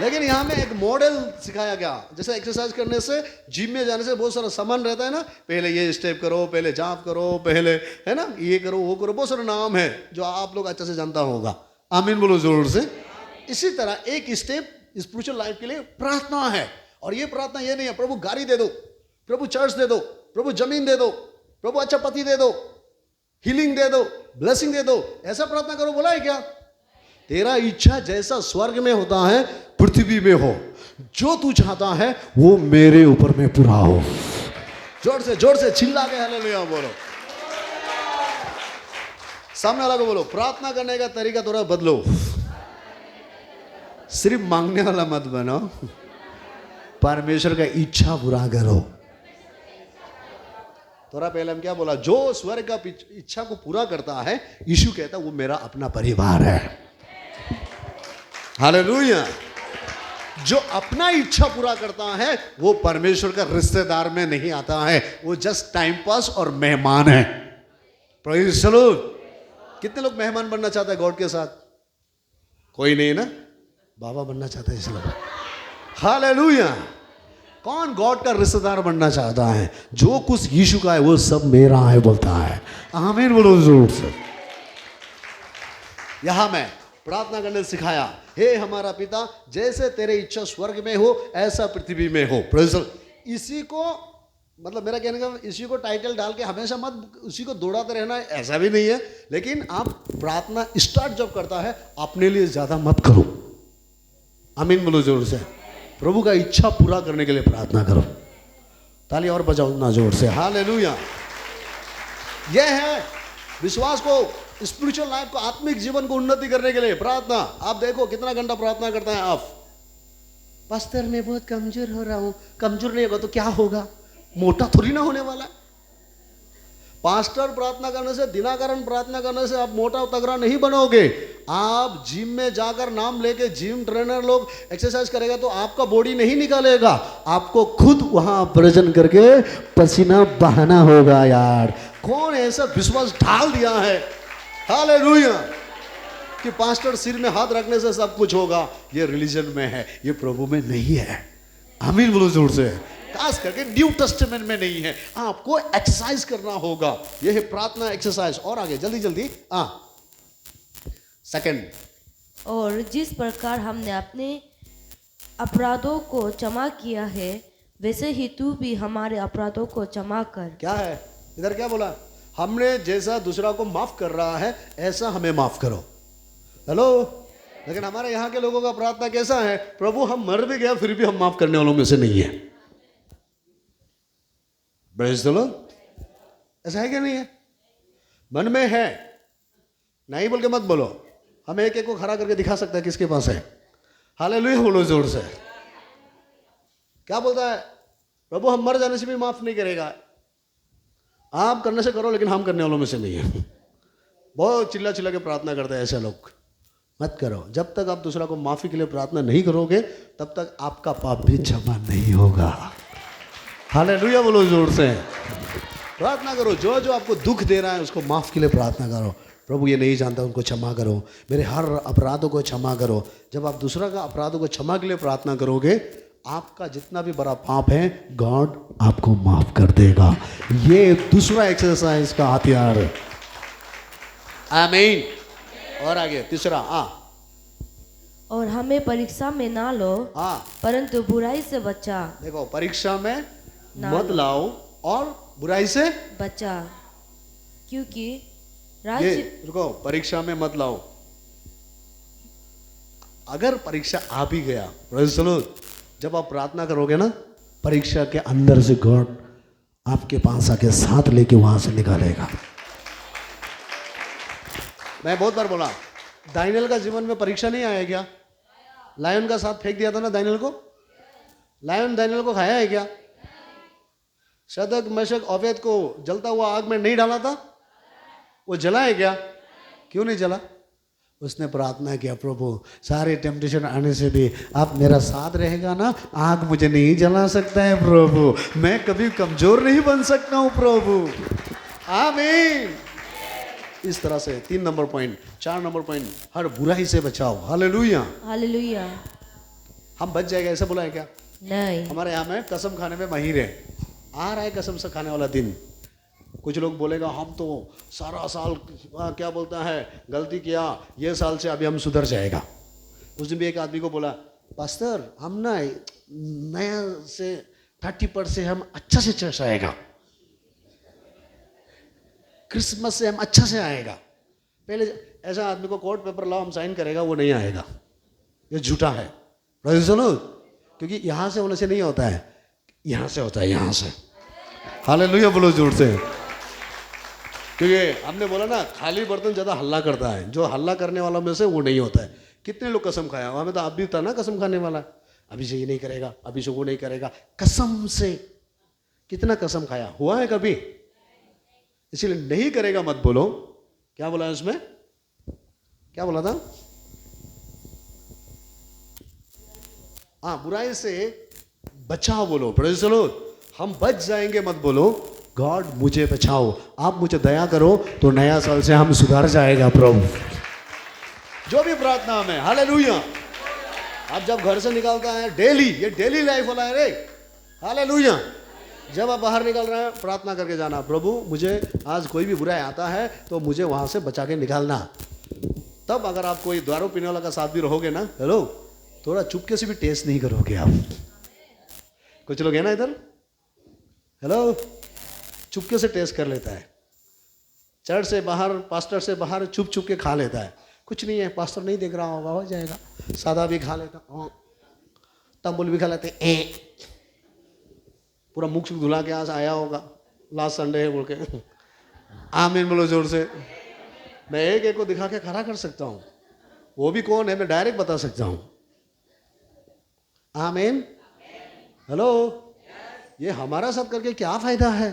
लेकिन यहाँ में एक मॉडल सिखाया गया, जैसे एक्सरसाइज करने से, जिम में जाने से बहुत सारा सामान रहता है ना, पहले ये स्टेप करो, पहले जांप करो, पहले है ना ये करो वो करो, बहुत सारे नाम है जो आप लोग अच्छे से जानता होगा। आमीन बोलो जोर से। इसी तरह एक स्टेप स्पिरिचुअल लाइफ के लिए प्रार्थना है। और ये प्रार्थना ये नहीं है प्रभु गाड़ी दे दो, प्रभु चर्च दे दो, प्रभु जमीन दे दो, प्रभु अच्छा पति दे दो, हीलिंग दे दो, ब्लेसिंग दे दो, ऐसा प्रार्थना करो। बोला है क्या? तेरा इच्छा जैसा स्वर्ग में होता है पृथ्वी में हो, जो तू चाहता है वो मेरे ऊपर में पूरा हो। जोर से चिल्ला के हालेलुया बोलो। सामने वाला को बोलो, प्रार्थना करने का तरीका थोड़ा बदलो, सिर्फ मांगने वाला मत बनो, परमेश्वर का इच्छा पूरा करो। थोड़ा पहले हम क्या बोला, जो स्वर्ग का इच्छा को पूरा करता है, यीशु कहता है वो मेरा अपना परिवार है। हालेलुया। जो अपना इच्छा पूरा करता है वो परमेश्वर का रिश्तेदार में नहीं आता है, वो जस्ट टाइम पास और मेहमान है। Praise the Lord. कितने लोग मेहमान बनना चाहते हैं गॉड के साथ? कोई नहीं ना, बाबा बनना चाहता है इसलिए। हालेलुया। कौन गॉड का रिश्तेदार बनना चाहता है? जो कुछ यीशु का है वो सब मेरा है बोलता है। आमीन बोलो जोर से। यहां मैं प्रार्थना करने सिखाया, हे हमारा पिता जैसे तेरे इच्छा स्वर्ग में हो ऐसा पृथ्वी में हो। Praise the Lord. इसी को मतलब मेरा कहने का इसी को टाइटल डाल के हमेशा मत उसी को दौड़ाते रहना है, ऐसा भी नहीं है। लेकिन आप प्रार्थना स्टार्ट जब करता है अपने लिए ज्यादा मत करो। आमीन बोलो जोर से। प्रभु का इच्छा पूरा करने के लिए प्रार्थना करो। ताली और बजाओ ना जोर से। हालेलुया। यह है विश्वास को, स्पिरिचुअल लाइफ को, आत्मिक जीवन को उन्नति करने के लिए प्रार्थना। आप देखो कितना घंटा प्रार्थना करता है आप। पास्टर मैं बहुत कमजोर हो रहा हूं। कमजोर नहीं होगा तो क्या होगा? मोटा थोड़ी ना होने वाला। पास्टर प्रार्थना करने से, दिनाकरण प्रार्थना करने से आप मोटा तगड़ा नहीं बनोगे। आप जिम में जाकर नाम लेके जिम ट्रेनर लोग एक्सरसाइज करेगा तो आपका बॉडी नहीं निकालेगा, आपको खुद वहां प्रेजन करके पसीना बहाना होगा। यार कौन ऐसा विश्वास ढाल दिया है हालेलुया कि पास्टर सिर में हाथ रखने से सब कुछ होगा? ये रिलीजन में है, ये प्रभु में नहीं है। आमीन बोलो जोर से। खास करके न्यू टेस्टामेंट में नहीं है। आपको एक्सरसाइज करना होगा। यह है प्रार्थना एक्सरसाइज। और आगे जल्दी जल्दी सेकंड। और जिस प्रकार हमने अपने अपराधों को क्षमा किया है वैसे ही तू भी हमारे अपराधों को क्षमा कर। क्या है इधर? क्या बोला? हमने जैसा दूसरा को माफ कर रहा है ऐसा हमें माफ करो। हेलो। लेकिन हमारे यहाँ के लोगों का प्रार्थना कैसा है? प्रभु हम मर भी गया फिर भी हम माफ करने वालों में से नहीं है। Praise the Lord. ऐसा है क्या? नहीं है। मन में है, नहीं बोल के मत बोलो। हम एक एक को खड़ा करके दिखा सकते हैं किसके पास है। हालेलुया बोलो जोर से। क्या बोलता है? प्रभु हम मर जाने से भी माफ नहीं करेगा। आप करने से करो लेकिन हम करने वालों में से नहीं है। बहुत चिल्ला चिल्ला के प्रार्थना करते हैं ऐसे लोग। मत करो। जब तक आप दूसरा को माफी के लिए प्रार्थना नहीं करोगे तब तक आपका पाप भी क्षमा नहीं होगा। हालेलुया बोलो जोर से। प्रार्थना करो, जो जो आपको दुख दे रहा है उसको माफ के लिए प्रार्थना करो। प्रभु ये नहीं जानता उनको क्षमा करो, मेरे हर अपराधों को क्षमा करो। जब आप दूसरा का अपराधों को क्षमा के लिए प्रार्थना करोगे, आपका जितना भी बड़ा पाप है गॉड आपको माफ कर देगा। ये दूसरा एक्सरसाइज का हथियार है। आमीन। और आगे तीसरा और हमें परीक्षा में ना लो, हाँ परंतु बुराई से बचा। देखो, परीक्षा में ना मत लो। लाओ और बुराई से बचा, क्योंकि ये राज्य रुको, परीक्षा में मत लाओ। अगर परीक्षा आ भी गया, praise the Lord, जब आप प्रार्थना करोगे ना, परीक्षा के अंदर से गॉड आपके पास आके साथ लेके वहां से निकालेगा। मैं बहुत बार बोला, दानियल का जीवन में परीक्षा नहीं आया क्या? लायन का साथ फेंक दिया था ना दानियल को। लायन दानियल को खाया है क्या? शदक मशक अवैध को जलता हुआ आग में नहीं डाला था? वो जला है क्या? क्यों नहीं जला? उसने प्रार्थना किया, प्रभु सारे टेम्पटेशन आने से भी आप मेरा साथ रहेगा ना, आग मुझे नहीं जला सकता है प्रभु, मैं कभी कमजोर नहीं बन सकता हूं प्रभु। आमीन। इस तरह से 3 नंबर पॉइंट। 4 नंबर पॉइंट, हर बुराई से बचाओ। हालेलुया। हालेलुया। हम बच जाएगा ऐसा बोला है क्या? नहीं। हमारे यहाँ में कसम खाने में माहिर है। आ रहा है कसम से खाने वाला दिन। कुछ लोग बोलेगा हम तो सारा साल क्या बोलता है गलती किया, ये साल से अभी हम सुधर जाएगा। उस दिन भी एक आदमी को बोला, पास्टर हम ना नया से 30% से हम अच्छा से चर्च आएगा, क्रिसमस से हम अच्छा से आएगा। पहले ऐसा आदमी को कोर्ट पेपर लाओ हम साइन करेगा, वो नहीं आएगा, ये झूठा है। सुनो, क्योंकि यहाँ से होने से नहीं होता है, यहाँ से होता है, यहाँ से। हालेलुया बोलो जोर से। क्योंकि हमने बोला ना, खाली बर्तन ज़्यादा हल्ला करता है, जो हल्ला करने वाला में से वो नहीं होता है। कितने लोग कसम खाया, हमें तो आप भी था ना कसम खाने वाला, अभी से ये नहीं करेगा, अभी से वो नहीं करेगा, कसम से। कितना कसम खाया, हुआ है कभी? इसीलिए नहीं करेगा मत बोलो। क्या बोला है उसमें? क्या बोला था? हाँ, बुराई से बचाओ बोलो। Praise the Lord. हम बच जाएंगे मत बोलो, गॉड मुझे बचाओ, आप मुझे दया करो तो नया साल से हम सुधर जाएगा प्रभु। जो भी प्रार्थना में, हालेलुया। आप जब घर से निकलता है डेली, ये डेली लाइफ वाला है रे, हालेलुया। जब आप बाहर निकल रहे हैं प्रार्थना करके जाना, प्रभु मुझे आज कोई भी बुराई आता है तो मुझे वहां से बचा के निकालना। तब अगर आप कोई दारू पीने वाला का साथ भी रहोगे ना, हेलो, थोड़ा चुपके से भी टेस्ट नहीं करोगे आप। कुछ लोग है ना इधर, हेलो, चुपके से टेस्ट कर लेता है। चर्च से बाहर, पास्टर से बाहर चुप चुप के खा लेता है। कुछ नहीं है, पास्टर नहीं देख रहा होगा, हो जाएगा। सादा भी खा लेता, तंबुल भी खा लेते, पूरा मुख धुला के आज आया होगा, लास्ट संडे है बोल के। आमीन बोलो जोर से। मैं एक एक को दिखा के खड़ा कर सकता हूँ, वो भी कौन है मैं डायरेक्ट बता सकता हूँ। आमीन। हेलो, ये हमारा साथ करके क्या फायदा है?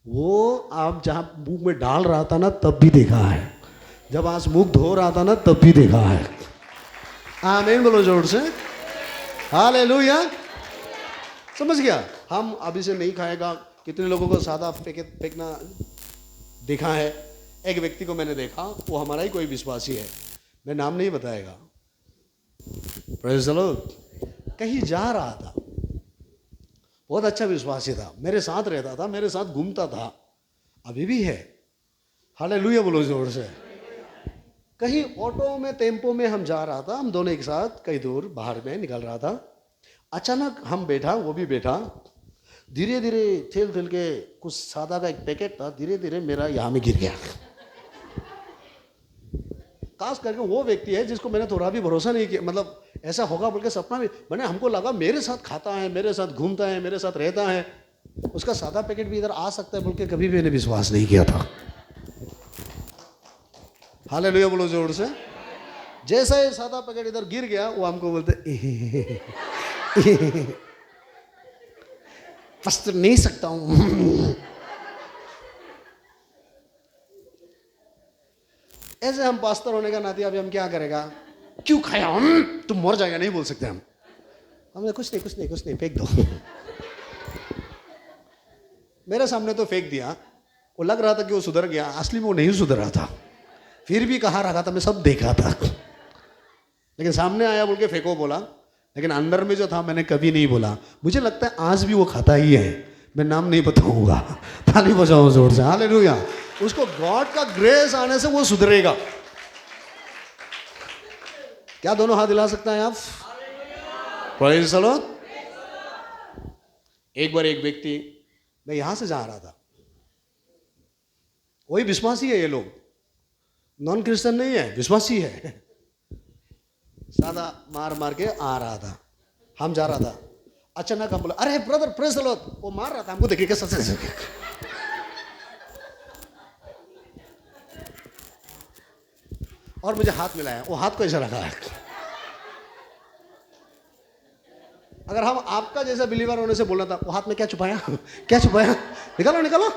वो आप जहाँ मुंह में डाल रहा था ना तब भी देखा है, जब आज मुंह धो रहा था ना तब भी देखा है। आमीन बोलो जोर से। हालेलुया। समझ गया? हम अभी से नहीं खाएगा। कितने लोगों को सादा फेंकना देखा है। एक व्यक्ति को मैंने देखा, वो हमारा ही कोई विश्वासी है, मैं नाम नहीं बताएगा। Praise the Lord. कहीं जा रहा था, बहुत अच्छा विश्वासी था, मेरे साथ रहता था, मेरे साथ घूमता था, अभी भी है। हालेलुया बोलो जोर से। कहीं ऑटो में, टेम्पो में हम जा रहा था, हम दोनों एक साथ कहीं दूर बाहर में निकल रहा था। अचानक हम बैठा, वो भी बैठा, धीरे धीरे ठेल ठेल के कुछ सादा का एक पैकेट था, धीरे धीरे मेरा यहाँ में गिर गया। खास करके वो व्यक्ति है जिसको मैंने थोड़ा भी भरोसा नहीं किया, मतलब ऐसा होगा बोल के सपना भी मैंने, हमको लगा मेरे साथ खाता है, मेरे साथ घूमता है, मेरे साथ रहता है, उसका सादा पैकेट भी इधर आ सकता है बोल के कभी भी मैंने विश्वास नहीं किया था। हालेलुया बोलो जोर से। जैसा ही सादा पैकेट इधर गिर गया, वो हमको बोलते फंस नहीं सकता हूं। ऐसे हम पास्टर होने का नाते अभी हम क्या करेगा, क्यों खाया हम, तुम मर जाएगा नहीं बोल सकते हम। हमने कुछ नहीं फेंक दो। मेरे सामने तो फेंक दिया, वो लग रहा था कि वो सुधर गया, असली में वो नहीं सुधर रहा था। फिर भी कहाँ रखा था, मैं सब देखा था, लेकिन सामने आया बोल के फेंको बोला, लेकिन अंदर में जो था मैंने कभी नहीं बोला। मुझे लगता है आज भी वो खाता ही है, मैं नाम नहीं बताऊंगा। ताली बजाओ जोर से। हालेलुया। उसको गॉड का ग्रेस आने से वो सुधरेगा। क्या दोनों हाथ हिला सकता है आप? Praise the Lord. एक बार एक व्यक्ति, मैं यहां से जा रहा था, वही विश्वासी है, ये लोग नॉन क्रिश्चियन नहीं है, विश्वासी है, सादा मार मार के आ रहा था, हम जा रहा था, अचानक हम बोला अरे ब्रदर प्रेज़ द लॉर्ड, वो मार रहा था हमको देखिए कैसा से और मुझे हाथ मिलाया, वो हाथ को ऐसा रखा है। अगर हम आपका जैसा बिलीवर होने से बोलना था, वो हाथ में क्या छुपाया क्या छुपाया, निकालो निकालो,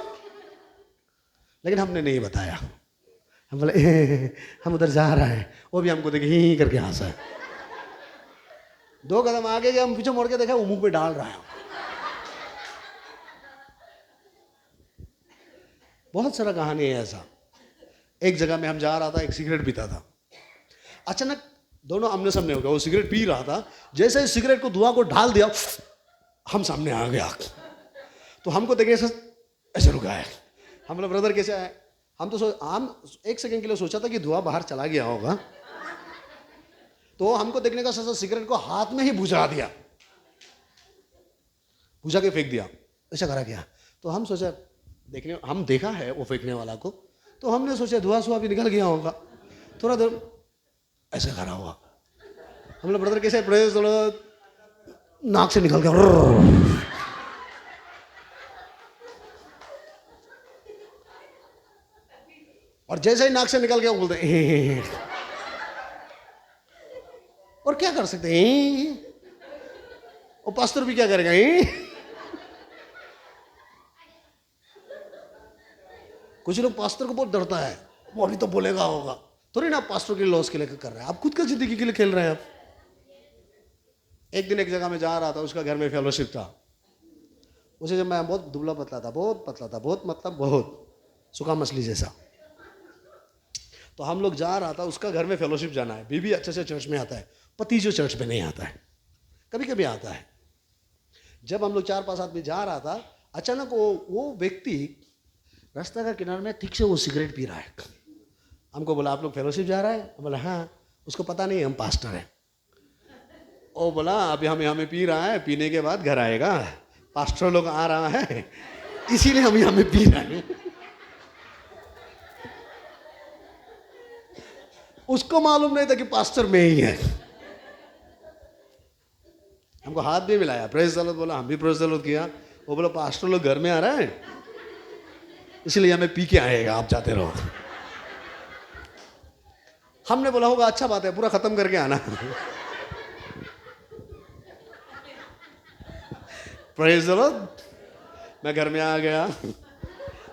लेकिन हमने नहीं बताया। हम बोले हम उधर जा रहे हैं, वो भी हमको देखे ही करके हंसा है। 2 कदम आगे गए, हम पीछे मुड़ के देखा वो मुंह पे डाल रहा है। बहुत सारा कहानी है ऐसा। एक जगह में हम जा रहा था, एक सिगरेट पीता था, अचानक दोनों आमने सामने हो गया। वो सिगरेट पी रहा था, जैसे ही सिगरेट को धुआं को ढाल दिया, हम सामने आ गया। तो हमको देखे ऐसे रुका है। हम बोले ब्रदर कैसे है? हम 1 सेकंड के लिए सोचा था कि धुआं बाहर चला गया होगा, तो हमको देखने का सोचा, सिगरेट को हाथ में ही बुझा दिया, बुझा के फेंक दिया, ऐसा करा गया। तो हम सोचा, हम देखा है वो फेंकने वाला को, तो हमने सोचा धुआं भी निकल गया होगा, थोड़ा देर ऐसे करा हुआ। हम लोग ब्रदर कैसे? Praise the Lord. नाक से निकल गया, और जैसे ही नाक से निकल गया बोलते और क्या कर सकते हैं, और पास्टर भी क्या करेगा? कुछ लोग पास्टर को बहुत डरता है, वो अभी तो बोलेगा होगा, थोड़ी ना पास्टर के लॉस के लिए कर रहे हैं आप, खुद का जिंदगी के लिए खेल रहे हैं आप। एक दिन एक जगह में जा रहा था, उसका घर में फेलोशिप था। उसे जब मैं बहुत दुबला पतला था, बहुत पतला था, बहुत मतलब बहुत सूखा मछली जैसा, तो हम लोग जा रहा था, उसका घर में फेलोशिप जाना है। बीबी अच्छे से चर्च में आता है, पति जो चर्च में नहीं आता है, कभी कभी आता है। जब हम लोग 4-5 आदमी जा रहा था, अचानक वो व्यक्ति रास्ता का किनारे में ठीक से वो सिगरेट पी रहा है। हमको बोला आप लोग फेलोशिप जा रहा है? बोला हाँ। उसको पता नहीं हम पास्टर हैं। ओ बोला अभी हम यहाँ में पी रहा है, पीने के बाद घर आएगा, पास्टर लोग आ रहा है, इसीलिए हम यहाँ में पी रहे हैं। उसको मालूम नहीं था कि पास्टर में ही है। हमको हाथ भी मिलाया, प्रेज़ द लॉर्ड बोला, हम भी प्रेज़ द लॉर्ड किया। वो बोला पास्टर लोग घर में आ रहा है, इसलिए हमें पी के आएगा, आप जाते रहो। हमने बोला होगा अच्छा बात है, पूरा खत्म करके आना। Praise the Lord. मैं घर में आ गया,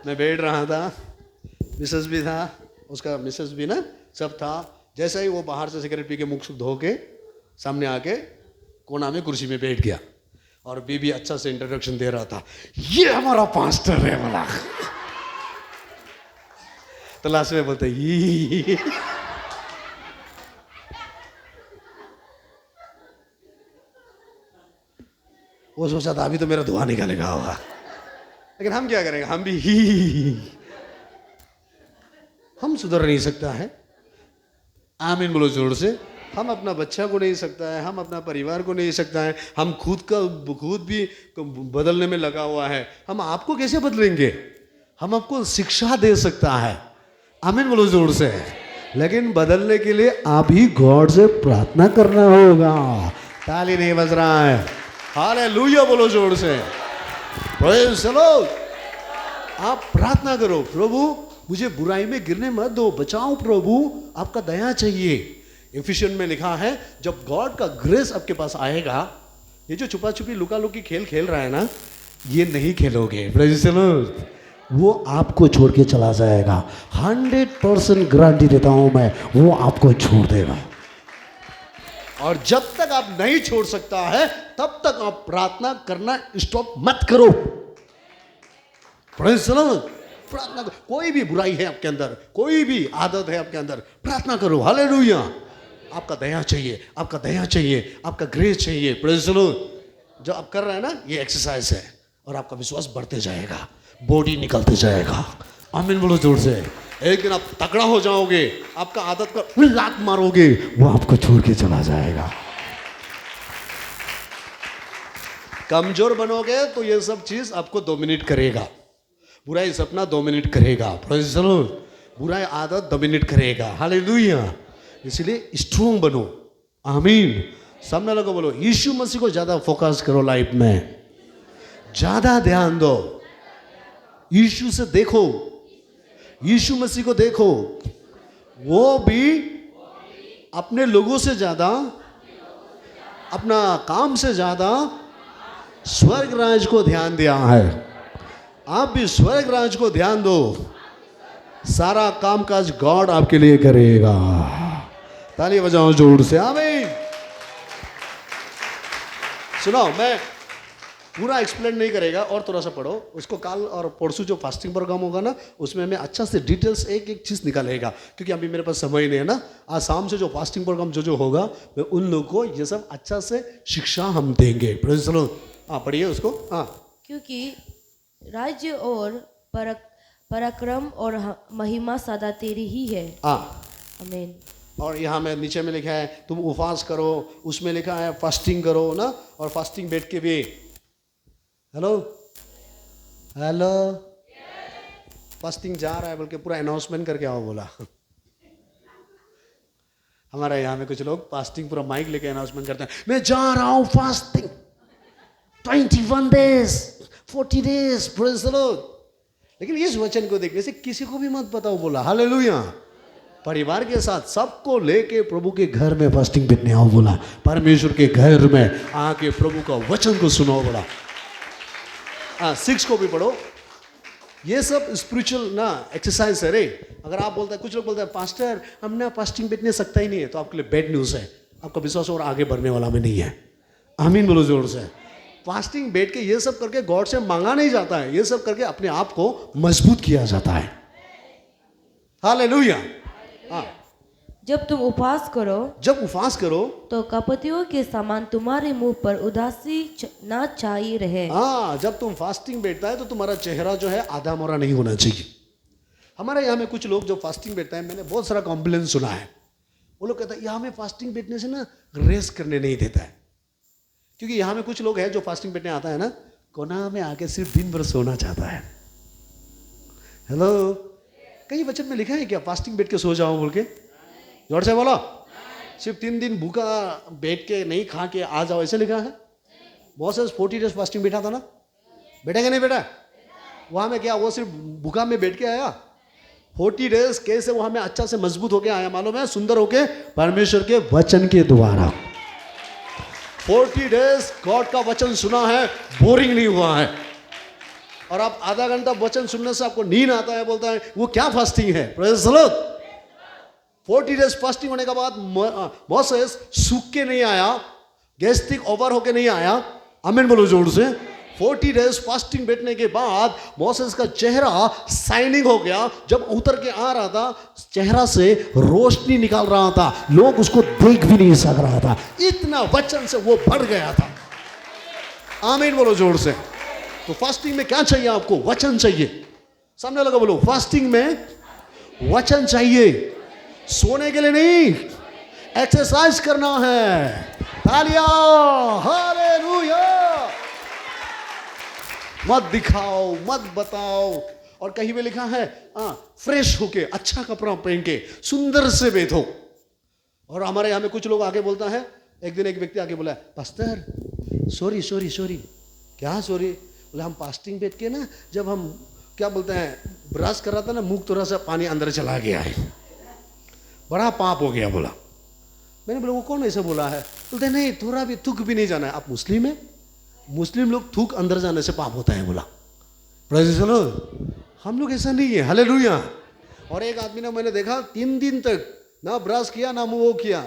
मैं बैठ रहा था, मिसेस भी था, उसका मिसेस भी ना, सब था। जैसे ही वो बाहर से सिगरेट पी के मुख धो के सामने आके कोना में कुर्सी में बैठ गया, और बीबी अच्छा से इंट्रोडक्शन दे रहा था, ये हमारा पास्टर है बोला। तो लास्ट में बोलते ये वो सोचा था अभी तो मेरा धुआं निकालेगा होगा, लेकिन हम क्या करेंगे, हम भी हम सुधर नहीं सकता है। आमीन बोलो जोर से। हम अपना बच्चा को नहीं सकता है, हम अपना परिवार को नहीं सकता है, हम खुद भी बदलने में लगा हुआ है, हम आपको कैसे बदलेंगे? हम आपको शिक्षा दे सकता है, आमीन बोलो जोर से, लेकिन बदलने के लिए आप ही गॉड से प्रार्थना करना होगा। ताली नहीं बज रहा है, हालेलुया बोलो जोर से, प्रेज़ द लॉर्ड। आप प्रार्थना करो, प्रभु मुझे बुराई में गिरने मत दो, बचाओ प्रभु, आपका दया चाहिए। एफिशियन में लिखा है जब गॉड का ग्रेस आपके पास आएगा, ये जो छुपा छुपी लुका लुकी खेल खेल रहा है ना, ये नहीं खेलोगे, प्रेज़ द लॉर्ड। वो आपको छोड़ के चला जाएगा, 100% गारंटी देता हूं मैं, वो आपको छोड़ देगा। और जब तक आप नहीं छोड़ सकता है, तब तक आप प्रार्थना करना स्टॉप मत करो। Praise the Lord. प्रार्थना करो। कोई भी बुराई है आपके अंदर, कोई भी आदत है आपके अंदर, प्रार्थना करो, हालेलुया। आपका दया चाहिए, आपका दया चाहिए, आपका ग्रेस चाहिए, प्रेज़ द लॉर्ड। जो आप कर रहे हैं ना, ये एक्सरसाइज है, और आपका विश्वास बढ़ते जाएगा, बॉडी निकलते जाएगा। आमीन बोलो जोर से, एक दिन आप तगड़ा हो जाओगे, आपका आदत का लात मारोगे, वो आपको छोड़ के चला जाएगा। कमजोर बनोगे तो ये सब चीज आपको 2 मिनट करेगा। बुराई सपना 2 मिनट करेगा, प्रेज़ द लॉर्ड। बुराई आदत 2 मिनट करेगा, हालेलुया। इसलिए स्ट्रोंग बनो, आमीन। सामने लोगों बोलो, यीशु मसीह को ज्यादा फोकस करो, लाइफ में ज्यादा ध्यान दो, यीशु से देखो, यीशु मसीह को देखो। वो भी अपने लोगों से ज्यादा, अपना काम से ज्यादा स्वर्ग राज को ध्यान दिया है। आप भी स्वर्ग राज को ध्यान दो, सारा काम काज गॉड आपके लिए करेगा। ताली बजाओ जोर से, आमीन। सुनो, मैं पूरा एक्सप्लेन नहीं करेगा, और थोड़ा सा पढ़ो उसको। कल और परसों जो फास्टिंग प्रोग्राम होगा ना, उसमें मैं अच्छा से डिटेल्स एक एक चीज़ निकालेगा, क्योंकि अभी मेरे पास समय नहीं है ना। आज शाम से जो फास्टिंग प्रोग्राम जो होगा, मैं उन लोगों को ये सब अच्छा से शिक्षा हम देंगे। Praise the Lord. हाँ, पढ़िए उसको। हाँ, क्योंकि राज्य और पराक्रम और महिमा सदा तेरी ही है। हाँ। आमीन। और यहाँ में नीचे में लिखा है तुम उपवास करो, उसमें लिखा है फास्टिंग करो ना, और फास्टिंग बैठ के भी, हेलो हेलो, फास्टिंग जा रहा है बोल के पूरा अनाउंसमेंट करके आओ बोला। हमारे यहाँ में कुछ लोग फास्टिंग पूरा माइक लेके अनाउंसमेंट करते हैं, मैं जा रहा हूँ fasting 21 days 40 days, praise the Lord. लेकिन इस वचन को देखने से किसी को भी मत बताओ बोला, हालेलुया। परिवार के साथ सबको लेके प्रभु के घर में फास्टिंग बैठने आओ बोला। परमेश्वर के घर में आके प्रभु का वचन को सुनाओ बोला। 6 को भी पढ़ो। ये सब स्पिरिचुअल ना एक्सरसाइज है रे। अगर आप बोलते हैं, कुछ लोग बोलते हैं पास्टर हम ना फास्टिंग बैठने सकता ही नहीं है, तो आपके लिए बैड न्यूज़ है, आपका विश्वास और आगे बढ़ने वाला में नहीं है। आमीन बोलो जोर से। फास्टिंग बैठ के ये सब करके गॉड से मांगा नहीं जाता है, ये सब करके अपने आप को मजबूत किया जाता है। हालेलुया। हाँ, जब तुम उपवास करो, जब उपवास करो तो कपटियों के समान तुम्हारे मुंह पर उदासी ना चाहिए रहे। हाँ, जब तुम फास्टिंग बैठता है तो तुम्हारा चेहरा जो है आधा मोरा नहीं होना चाहिए। हमारे यहाँ में कुछ लोग जो फास्टिंग बैठता है, मैंने बहुत सारा कॉम्प्लेन सुना है। वो लोग कहते हैं यहाँ में फास्टिंग बैठने से ना रेस्ट करने नहीं देता है, क्योंकि यहाँ में कुछ लोग हैं जो फास्टिंग बैठने आता है ना, कोना में आके सिर्फ दिन भर सोना चाहता है। हेलो, कहीं वचन में लिखा है क्या फास्टिंग बैठ के सो जाओ बोल के? जोर से बोलो। सिर्फ 3 दिन भूखा बैठ के नहीं खा के आ जाओ, ऐसे लिखा है? मोसेस 40 डेज फास्टिंग बैठा था ना, बैठा क्या नहीं बैठा? वहाँ में क्या वो सिर्फ भूखा में बैठ के आया? 40 डेज कैसे वहाँ में अच्छा से मजबूत होके आया मालूम है? सुंदर होके परमेश्वर के वचन के द्वारा। 40 डेज गॉड का वचन सुना है, बोरिंग नहीं हुआ है। और आप आधा घंटा वचन सुनने से आपको नींद आता है, बोलता है वो क्या फास्टिंग है? Praise the Lord. 40 days fasting होने के बाद मोसेस सूख के नहीं आया, गैस्ट्रिक ओवर होके नहीं आया। आमीन बोलो जोर से। 40 डेज फास्टिंग बैठने के बाद मोसेस का चेहरा शाइनिंग हो गया। जब उतर के आ रहा था, चेहरा से रोशनी निकाल रहा था, लोग उसको देख भी नहीं सक रहा था, इतना वचन से वो बढ़ गया था। आमीन बोलो जोर से। तो फास्टिंग में क्या चाहिए आपको? वचन चाहिए। सामने लगा बोलो, फास्टिंग में वचन चाहिए, सोने के लिए नहीं, एक्सरसाइज करना है। तालियां, हालेलुया। मत दिखाओ, मत बताओ। और कहीं भी लिखा है फ्रेश होके, अच्छा कपड़ा पहन के, सुंदर से बैठो। और हमारे यहाँ में कुछ लोग आके बोलता है, एक दिन एक व्यक्ति आके बोला, पास्टर सॉरी सॉरी सॉरी। क्या सॉरी? बोले हम फास्टिंग बैठ के ना, जब हम क्या बोलते हैं ब्रश कर रहा था ना, मुंह थोड़ा सा पानी अंदर चला गया है, बड़ा पाप हो गया। बोला, मैंने बोला वो कौन ऐसा बोला है? बोलते नहीं, थोड़ा भी थूक भी नहीं जाना है। आप मुस्लिम है? मुस्लिम लोग थूक अंदर जाने से पाप होता है। बोला, प्रेज़ द लॉर्ड। हम लोग ऐसा नहीं है, हालेलुया। और एक आदमी ने, मैंने देखा 3 दिन तक ना ब्रश किया ना मुंह वो किया।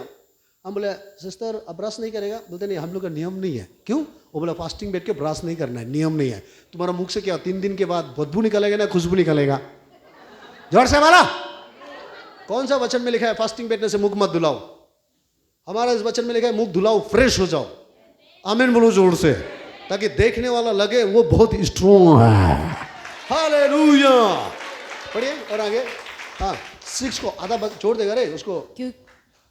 हम बोले सिस्टर अब ब्रश नहीं करेगा? बोलते नहीं, हम लोग का नियम नहीं है। क्यों? वो बोला फास्टिंग बैठ के ब्रश नहीं करना है, नियम नहीं है। तुम्हारा मुख से क्या 3 दिन के बाद बदबू निकलेगा ना खुशबू निकलेगा? जोर से बोला। कौन सा वचन में लिखा है फास्टिंग बैठने से मुख मत धुलाओ? हमारा इस वचन में लिखा है मुख धुलाओ, फ्रेश हो जाओ। आमीन बोलो जोर से, ताकि देखने वाला लगे वो बहुत स्ट्रॉन्ग है। हालेलुया। पढ़िए और आगे। हाँ 6 को आधा छोड़ देगा रे उसको। क्यों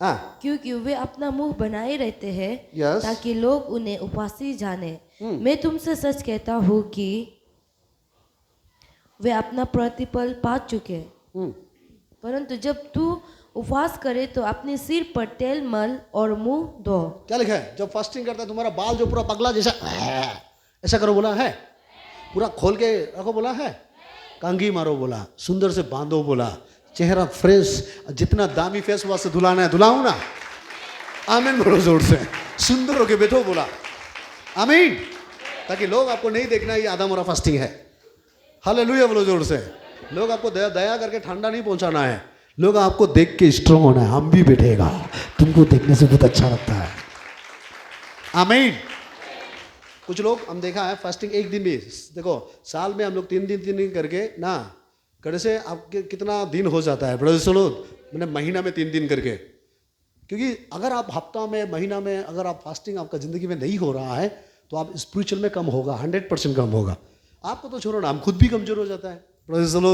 हाँ क्योंकि वे अपना मुंह बनाए रहते हैं Yes. ताकि लोग उन्हें उपवासी जाने। मैं तुमसे सच कहता हूँ कि वे अपना प्रतिफल पा चुके। परंतु जब तू उपवास करे तो अपने सिर पर तेल मल और मुंह धो। क्या लिखा है? जब फास्टिंग करता है तुम्हारा बाल जो पूरा पगला जैसा ऐसा करो बोला है, पूरा खोल के रखो बोला है, कंघी मारो बोला, सुंदर से बांधो बोला, चेहरा फ्रेश, जितना दामी फेस वॉश से धुलाना है धुलाऊं ना। आमीन बोलो जोर से, सुंदर होके बैठो बोला आमीन, ताकि लोग आपको नहीं देखना ये आधा मोरा फास्टिंग है। हालेलुया बोलो जोर से। लोग आपको दया करके ठंडा नहीं पहुंचाना है, लोग आपको देख के स्ट्रांग होना है। हम भी बैठेगा, तुमको देखने से बहुत अच्छा लगता है। आमीन। कुछ लोग हम देखा है फास्टिंग एक दिन भी, देखो साल में हम लोग 3 दिन करके ना करे से आपके कितना दिन हो जाता है ब्रदर चलो, मैंने महीना में 3 दिन करके। क्योंकि अगर आप हफ्ता में महीना में अगर आप फास्टिंग आपका ज़िंदगी में नहीं हो रहा है तो आप स्पिरिचुअल में कम होगा, 100% कम होगा। आपको तो छोड़ो ना, हम खुद भी कमज़ोर हो जाता है ब्रदर चलो।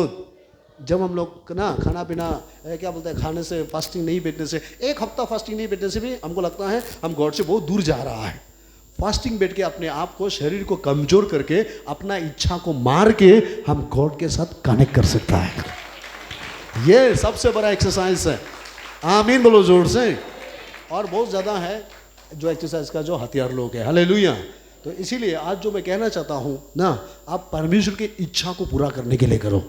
जब हम लोग ना खाना पीना क्या बोलते हैं, खाने से फास्टिंग नहीं बैठने से, एक हफ्ता फास्टिंग नहीं बैठने से भी हमको लगता है हम गॉड से बहुत दूर जा रहा है। फास्टिंग बैठ के अपने आप को, शरीर को कमजोर करके, अपना इच्छा को मार के हम गॉड के साथ कनेक्ट कर सकता है। ये सबसे बड़ा एक्सरसाइज है। आमीन बोलो जोर से। और बहुत ज़्यादा है जो एक्सरसाइज का जो हथियार लोग है। हालेलुया। तो इसीलिए आज जो मैं कहना चाहता हूँ ना, आप परमेश्वर की इच्छा को पूरा करने के लिए करो।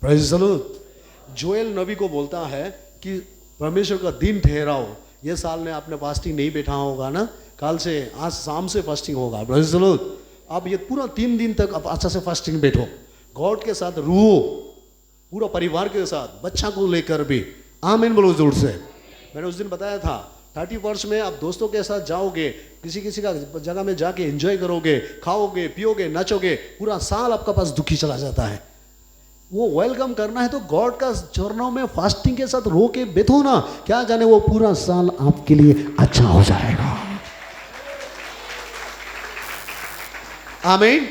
Praise the Lord. जोएल नबी को बोलता है कि परमेश्वर का दिन ठहराओ। ये साल में आपने फास्टिंग नहीं बैठा होगा ना, कल से आज शाम से फास्टिंग होगा। Praise the lord. आप ये पूरा 3 दिन तक आप अच्छा से फास्टिंग बैठो, गॉड के साथ रूहो, पूरा परिवार के साथ, बच्चा को लेकर भी। आमीन बोलो जोर से। मैंने उस दिन बताया था 31 में आप दोस्तों के साथ जाओगे, किसी का जगह में जाके एंजॉय करोगे, खाओगे पियोगे नचोगे, पूरा साल आपका पास दुखी चला जाता है। वो वेलकम करना है तो गॉड का चरणों में फास्टिंग के साथ रो के बैठो ना, क्या जाने वो पूरा साल आपके लिए अच्छा हो जाएगा। आमीन।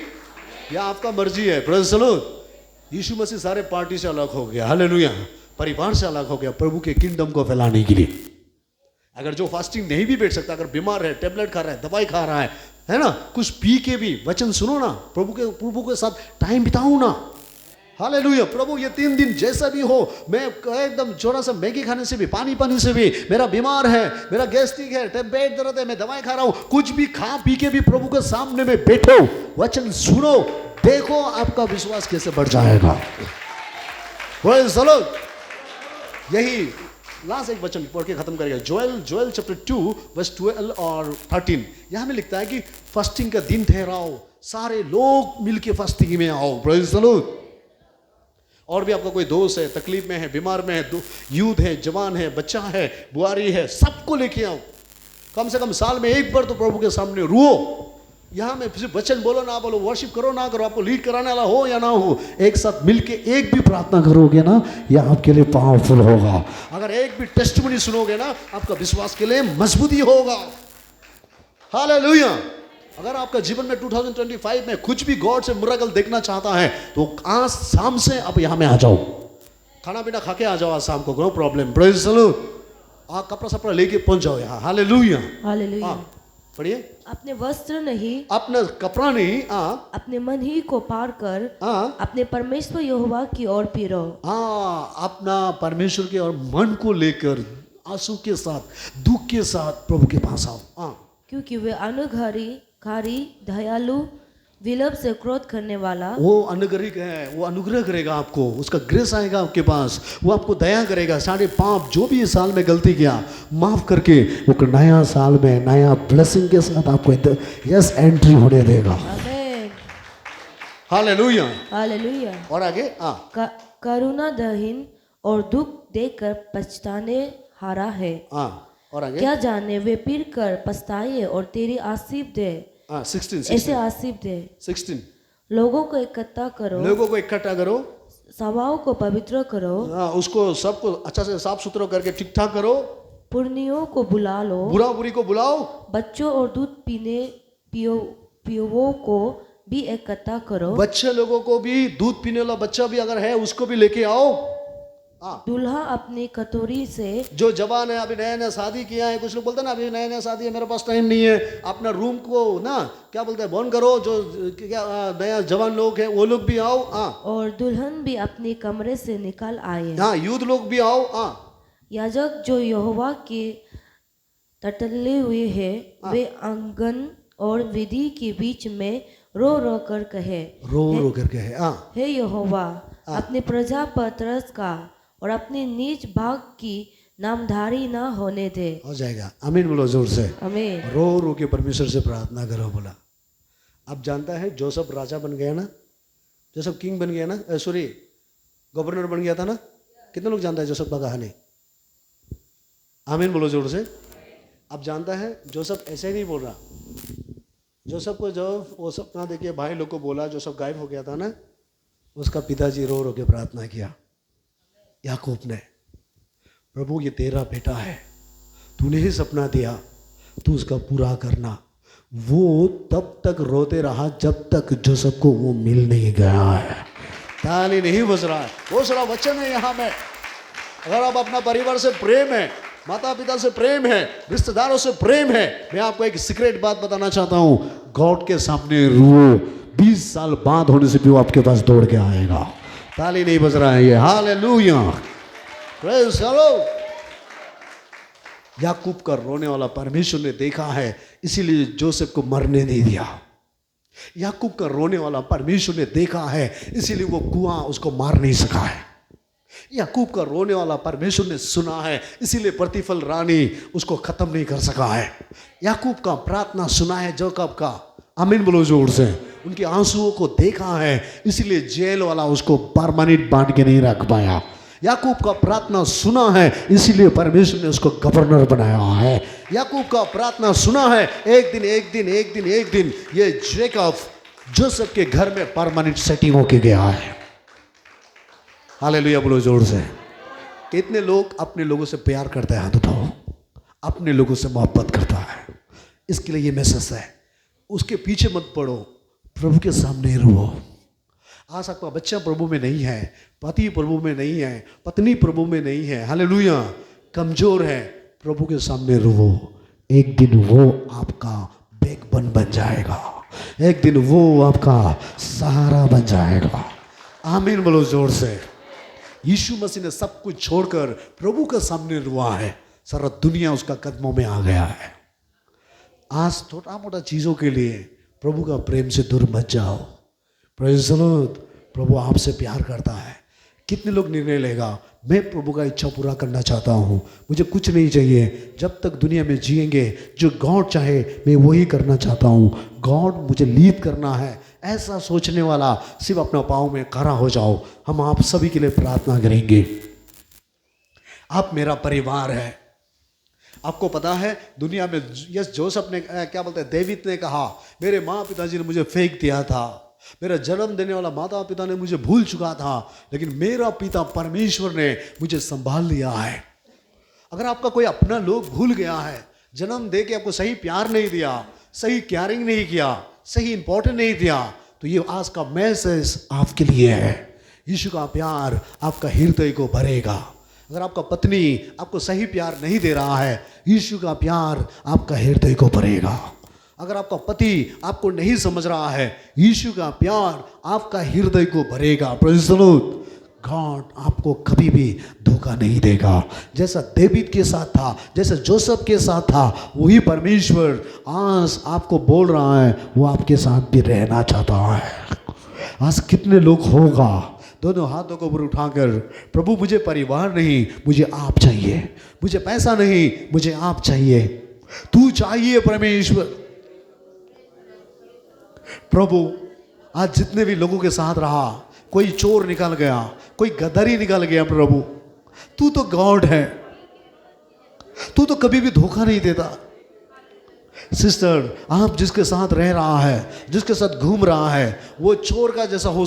यह आपका मर्जी है। Praise the Lord. Yeshu Masih सारे पार्टी से अलग हो गया, हालेलुया, परिवार से अलग हो गया प्रभु के किंगडम को फैलाने के लिए। अगर जो फास्टिंग नहीं भी बैठ सकता, अगर बीमार है, टेबलेट खा रहा है, दवाई खा रहा है ना, कुछ पी के भी वचन सुनो ना, प्रभु के साथ टाइम बिताओ ना। हालेलुया। प्रभु ये 3 दिन जैसा भी हो, मैं एकदम जोरा सा मैगी खाने से भी, पानी से भी, मेरा बीमार है, मेरा गैस्ट्रिक है, पेट दर्द है, मैं दवाई खा रहा हूँ, कुछ भी खा पी के भी प्रभु के सामने में बैठो, वचन सुनो, देखो आपका विश्वास कैसे बढ़ जाएगा। Praise the Lord. यही लास्ट एक वचन पढ़ के खत्म करेगा। जोएल चैप्टर 2 वर्स 12 और 13। यहाँ में लिखता है कि फास्टिंग का दिन ठहराओ, सारे लोग मिलके फास्टिंग में आओ। Praise the Lord. और भी आपका कोई दोस्त है, तकलीफ में है, बीमार में है, यूथ है, जवान है, बच्चा है, बुआरी है, सबको लेके आओ। कम से कम साल में एक बार तो प्रभु के सामने रुओ। यहाँ में सिर्फ वचन बोलो ना बोलो, वर्शिप करो ना करो, आपको लीड कराने वाला हो या ना हो, एक साथ मिलके एक भी प्रार्थना करोगे ना, यह आपके लिए पावरफुल होगा। अगर एक भी टेस्टिमनी सुनोगे ना, आपका विश्वास के लिए मजबूती होगा। हालेलुया। अगर आपका जीवन में 2025 में कुछ भी गॉड से मिरेकल देखना चाहता है तो आज शाम से आप यहाँ में आ जाओ, खाना पीना खा के आ जाओ आज शाम को, no problem. Praise the lord. आप कपड़ा सपड़ा लेके पहुंच जाओ यहाँ। हालेलुया। हालेलुया। पढ़िए। अपने वस्त्र नहीं, अपना कपड़ा नहीं, अपने मन ही को पार कर अपने परमेश्वर यहोवा की ओर फिरो। अपना परमेश्वर के और मन को लेकर आंसू के साथ, दुख के साथ प्रभु के पास आओ। क्योंकि वे अनुग्रहकारी, दयालु, विलंब से क्रोध करने वाला, वो अनुग्रहिक है, वो अनुग्रह करेगा आपको, उसका ग्रेस आएगा आपके पास, वो आपको दया करेगा। सारे पाप जो भी इस साल में गलती किया माफ करके वो नया साल में नया ब्लेसिंग के साथ आपको यस एंट्री होने देगा। आमीन। हालेलुया। हालेलुया। और आगे करुणा दहीन और दुख देकर पछताने हारा है। और आगे क्या जाने वे पीर कर पछताए और तेरी आशीष दे। 16 ऐसे आशीष दे। 16 लोगों को इकट्ठा करो, लोगों को इकट्ठा करो, सभाओं को पवित्र करो, उसको सबको अच्छा से साफ सुथरा करके ठीक ठाक करो, पुरनियों को बुला लो, बुरा बुरी को बुलाओ, बच्चों और दूध पीने पियोवों को भी इकट्ठा करो। बच्चे लोगों को भी, दूध पीने वाला बच्चा भी अगर है उसको भी लेके आओ। हाँ, दूल्हा अपनी कटोरी से जो जवान है, अभी नया नया शादी किया है, कुछ लोग बोलते हैं ना अभी नया नया शादी है, मेरे पास टाइम नहीं है, अपना रूम को ना क्या बोलते हैं बंद करो, जो क्या नया जवान लोग हैं वो लोग भी आओ। हाँ और दुल्हन भी अपने कमरे से निकल आए। हाँ, यूथ लोग भी आओ। हाँ याजक जो यहोवा के तटले हुए है वे आंगन और विधि के बीच में रो रो कर कहे, रो करके है। हाँ हे यहोवा, अपनी प्रजा पर तरस का और अपने निज भाग की नामधारी ना होने दे। हो जाएगा, आमीन बोलो जोर से। आमीन। रो के परमेश्वर से प्रार्थना करो। बोला अब जानता है जोसेफ राजा बन गया ना, जोसेफ किंग बन गया ना, सॉरी गवर्नर बन गया था ना। कितने लोग जानता है जोसेफ का कहानी? आमीन बोलो जोर से। अब जानता है जोसेफ ऐसे ही नहीं बोल रहा। जोसेफ को जो वो सब ना देखिए भाई लोग को बोला, जोसेफ गायब हो गया था ना, उसका पिताजी रो के प्रार्थना किया याकूब ने, प्रभु ये तेरा बेटा है, तूने ही सपना दिया, तू उसका पूरा करना। वो तब तक रोते रहा जब तक जोसेफ को वो मिल नहीं गया है। ताली नहीं बज रहा है, वो सारा वचन है यहाँ में। अगर आप अपना परिवार से प्रेम है, माता पिता से प्रेम है, रिश्तेदारों से प्रेम है, मैं आपको एक सीक्रेट बात बताना चाहता हूं, गॉड के सामने रो, 20 साल बाद होने से भी वो आपके पास दौड़ के आएगा। ताली नहीं बज रहा है ये, हालेलुया, प्रेज़ द लॉर्ड। याकूब का रोने वाला परमेश्वर ने देखा है, इसीलिए जोसेफ को मरने नहीं दिया। याकूब का रोने वाला परमेश्वर ने देखा है, इसीलिए वो कुआं उसको मार नहीं सका है। याकूब का रोने वाला परमेश्वर ने सुना है, इसीलिए प्रतिफल रानी उसको खत्म नहीं कर सका है। याकूब का प्रार्थना सुना है जोसेफ का, आमीन बोलो जोर से। उनके आंसुओं को देखा है, इसीलिए जेल वाला उसको परमानेंट बांध के नहीं रख पाया। याकूब का प्रार्थना सुना है, इसीलिए परमेश्वर ने उसको गवर्नर बनाया है। याकूब का प्रार्थना सुना है, एक दिन ये जेकब जोसेफ के घर में परमानेंट सेटिंग होके गया है। हालेलुया बोलो जोर से। कितने लोग अपने लोगों से प्यार करते हैं? हाथ उठाओ। अपने लोगों से मोहब्बत करता है। इसके लिए ये मैसेज है, उसके पीछे मत पड़ो, प्रभु के सामने रो। आज आपका बच्चा प्रभु में नहीं है, पति प्रभु में नहीं है, पत्नी प्रभु में नहीं है, हालेलुया, कमजोर है, प्रभु के सामने रो। एक दिन वो आपका बैकबोन बन जाएगा, एक दिन वो आपका सहारा बन जाएगा। आमीन बोलो जोर से। यीशु मसीह ने सब कुछ छोड़कर प्रभु के सामने रुआ है, सारा दुनिया उसका कदमों में आ गया है। आज छोटा मोटा चीज़ों के लिए प्रभु का प्रेम से दूर मत जाओ। Praise the Lord. प्रभु आपसे प्यार करता है। कितने लोग निर्णय लेगा, मैं प्रभु का इच्छा पूरा करना चाहता हूँ, मुझे कुछ नहीं चाहिए, जब तक दुनिया में जिएंगे जो गॉड चाहे मैं वही करना चाहता हूँ, गॉड मुझे लीड करना है, ऐसा सोचने वाला सिर्फ अपना पाँव में खड़ा हो जाओ। हम आप सभी के लिए प्रार्थना करेंगे। आप मेरा परिवार है। आपको पता है दुनिया में यस जोसेफ ने क्या बोलते हैं, डेविड ने कहा मेरे माँ पिताजी ने मुझे फेंक दिया था, मेरा जन्म देने वाला माता पिता ने मुझे भूल चुका था, लेकिन मेरा पिता परमेश्वर ने मुझे संभाल लिया है। अगर आपका कोई अपना लोग भूल गया है, जन्म दे के आपको सही प्यार नहीं दिया, सही केयरिंग नहीं किया, सही इंपॉर्टेंट नहीं दिया, तो ये आज का मैसेज आपके लिए है। यीशु का प्यार आपका हृदय को भरेगा। अगर आपका पत्नी आपको सही प्यार नहीं दे रहा है, यीशु का प्यार आपका हृदय को भरेगा। अगर आपका पति आपको नहीं समझ रहा है, यीशु का प्यार आपका हृदय को भरेगा। Praise the Lord. गॉड आपको कभी भी धोखा नहीं देगा। जैसा डेविड के साथ था, जैसा जोसेफ के साथ था, वही परमेश्वर आज आपको बोल रहा है, वो आपके साथ भी रहना चाहता है। आज कितने लोग होगा दोनों हाथों को ऊपर उठाकर, प्रभु मुझे परिवार नहीं, मुझे आप चाहिए, मुझे पैसा नहीं, मुझे आप चाहिए, तू चाहिए परमेश्वर। प्रभु आज जितने भी लोगों के साथ रहा, कोई चोर निकल गया, कोई गदरी निकल गया, प्रभु तू तो गॉड है, तू तो कभी भी धोखा नहीं देता। सिस्टर, आप जिसके साथ रह रहा है, जिसके साथ घूम रहा है, वो चोर का जैसा हो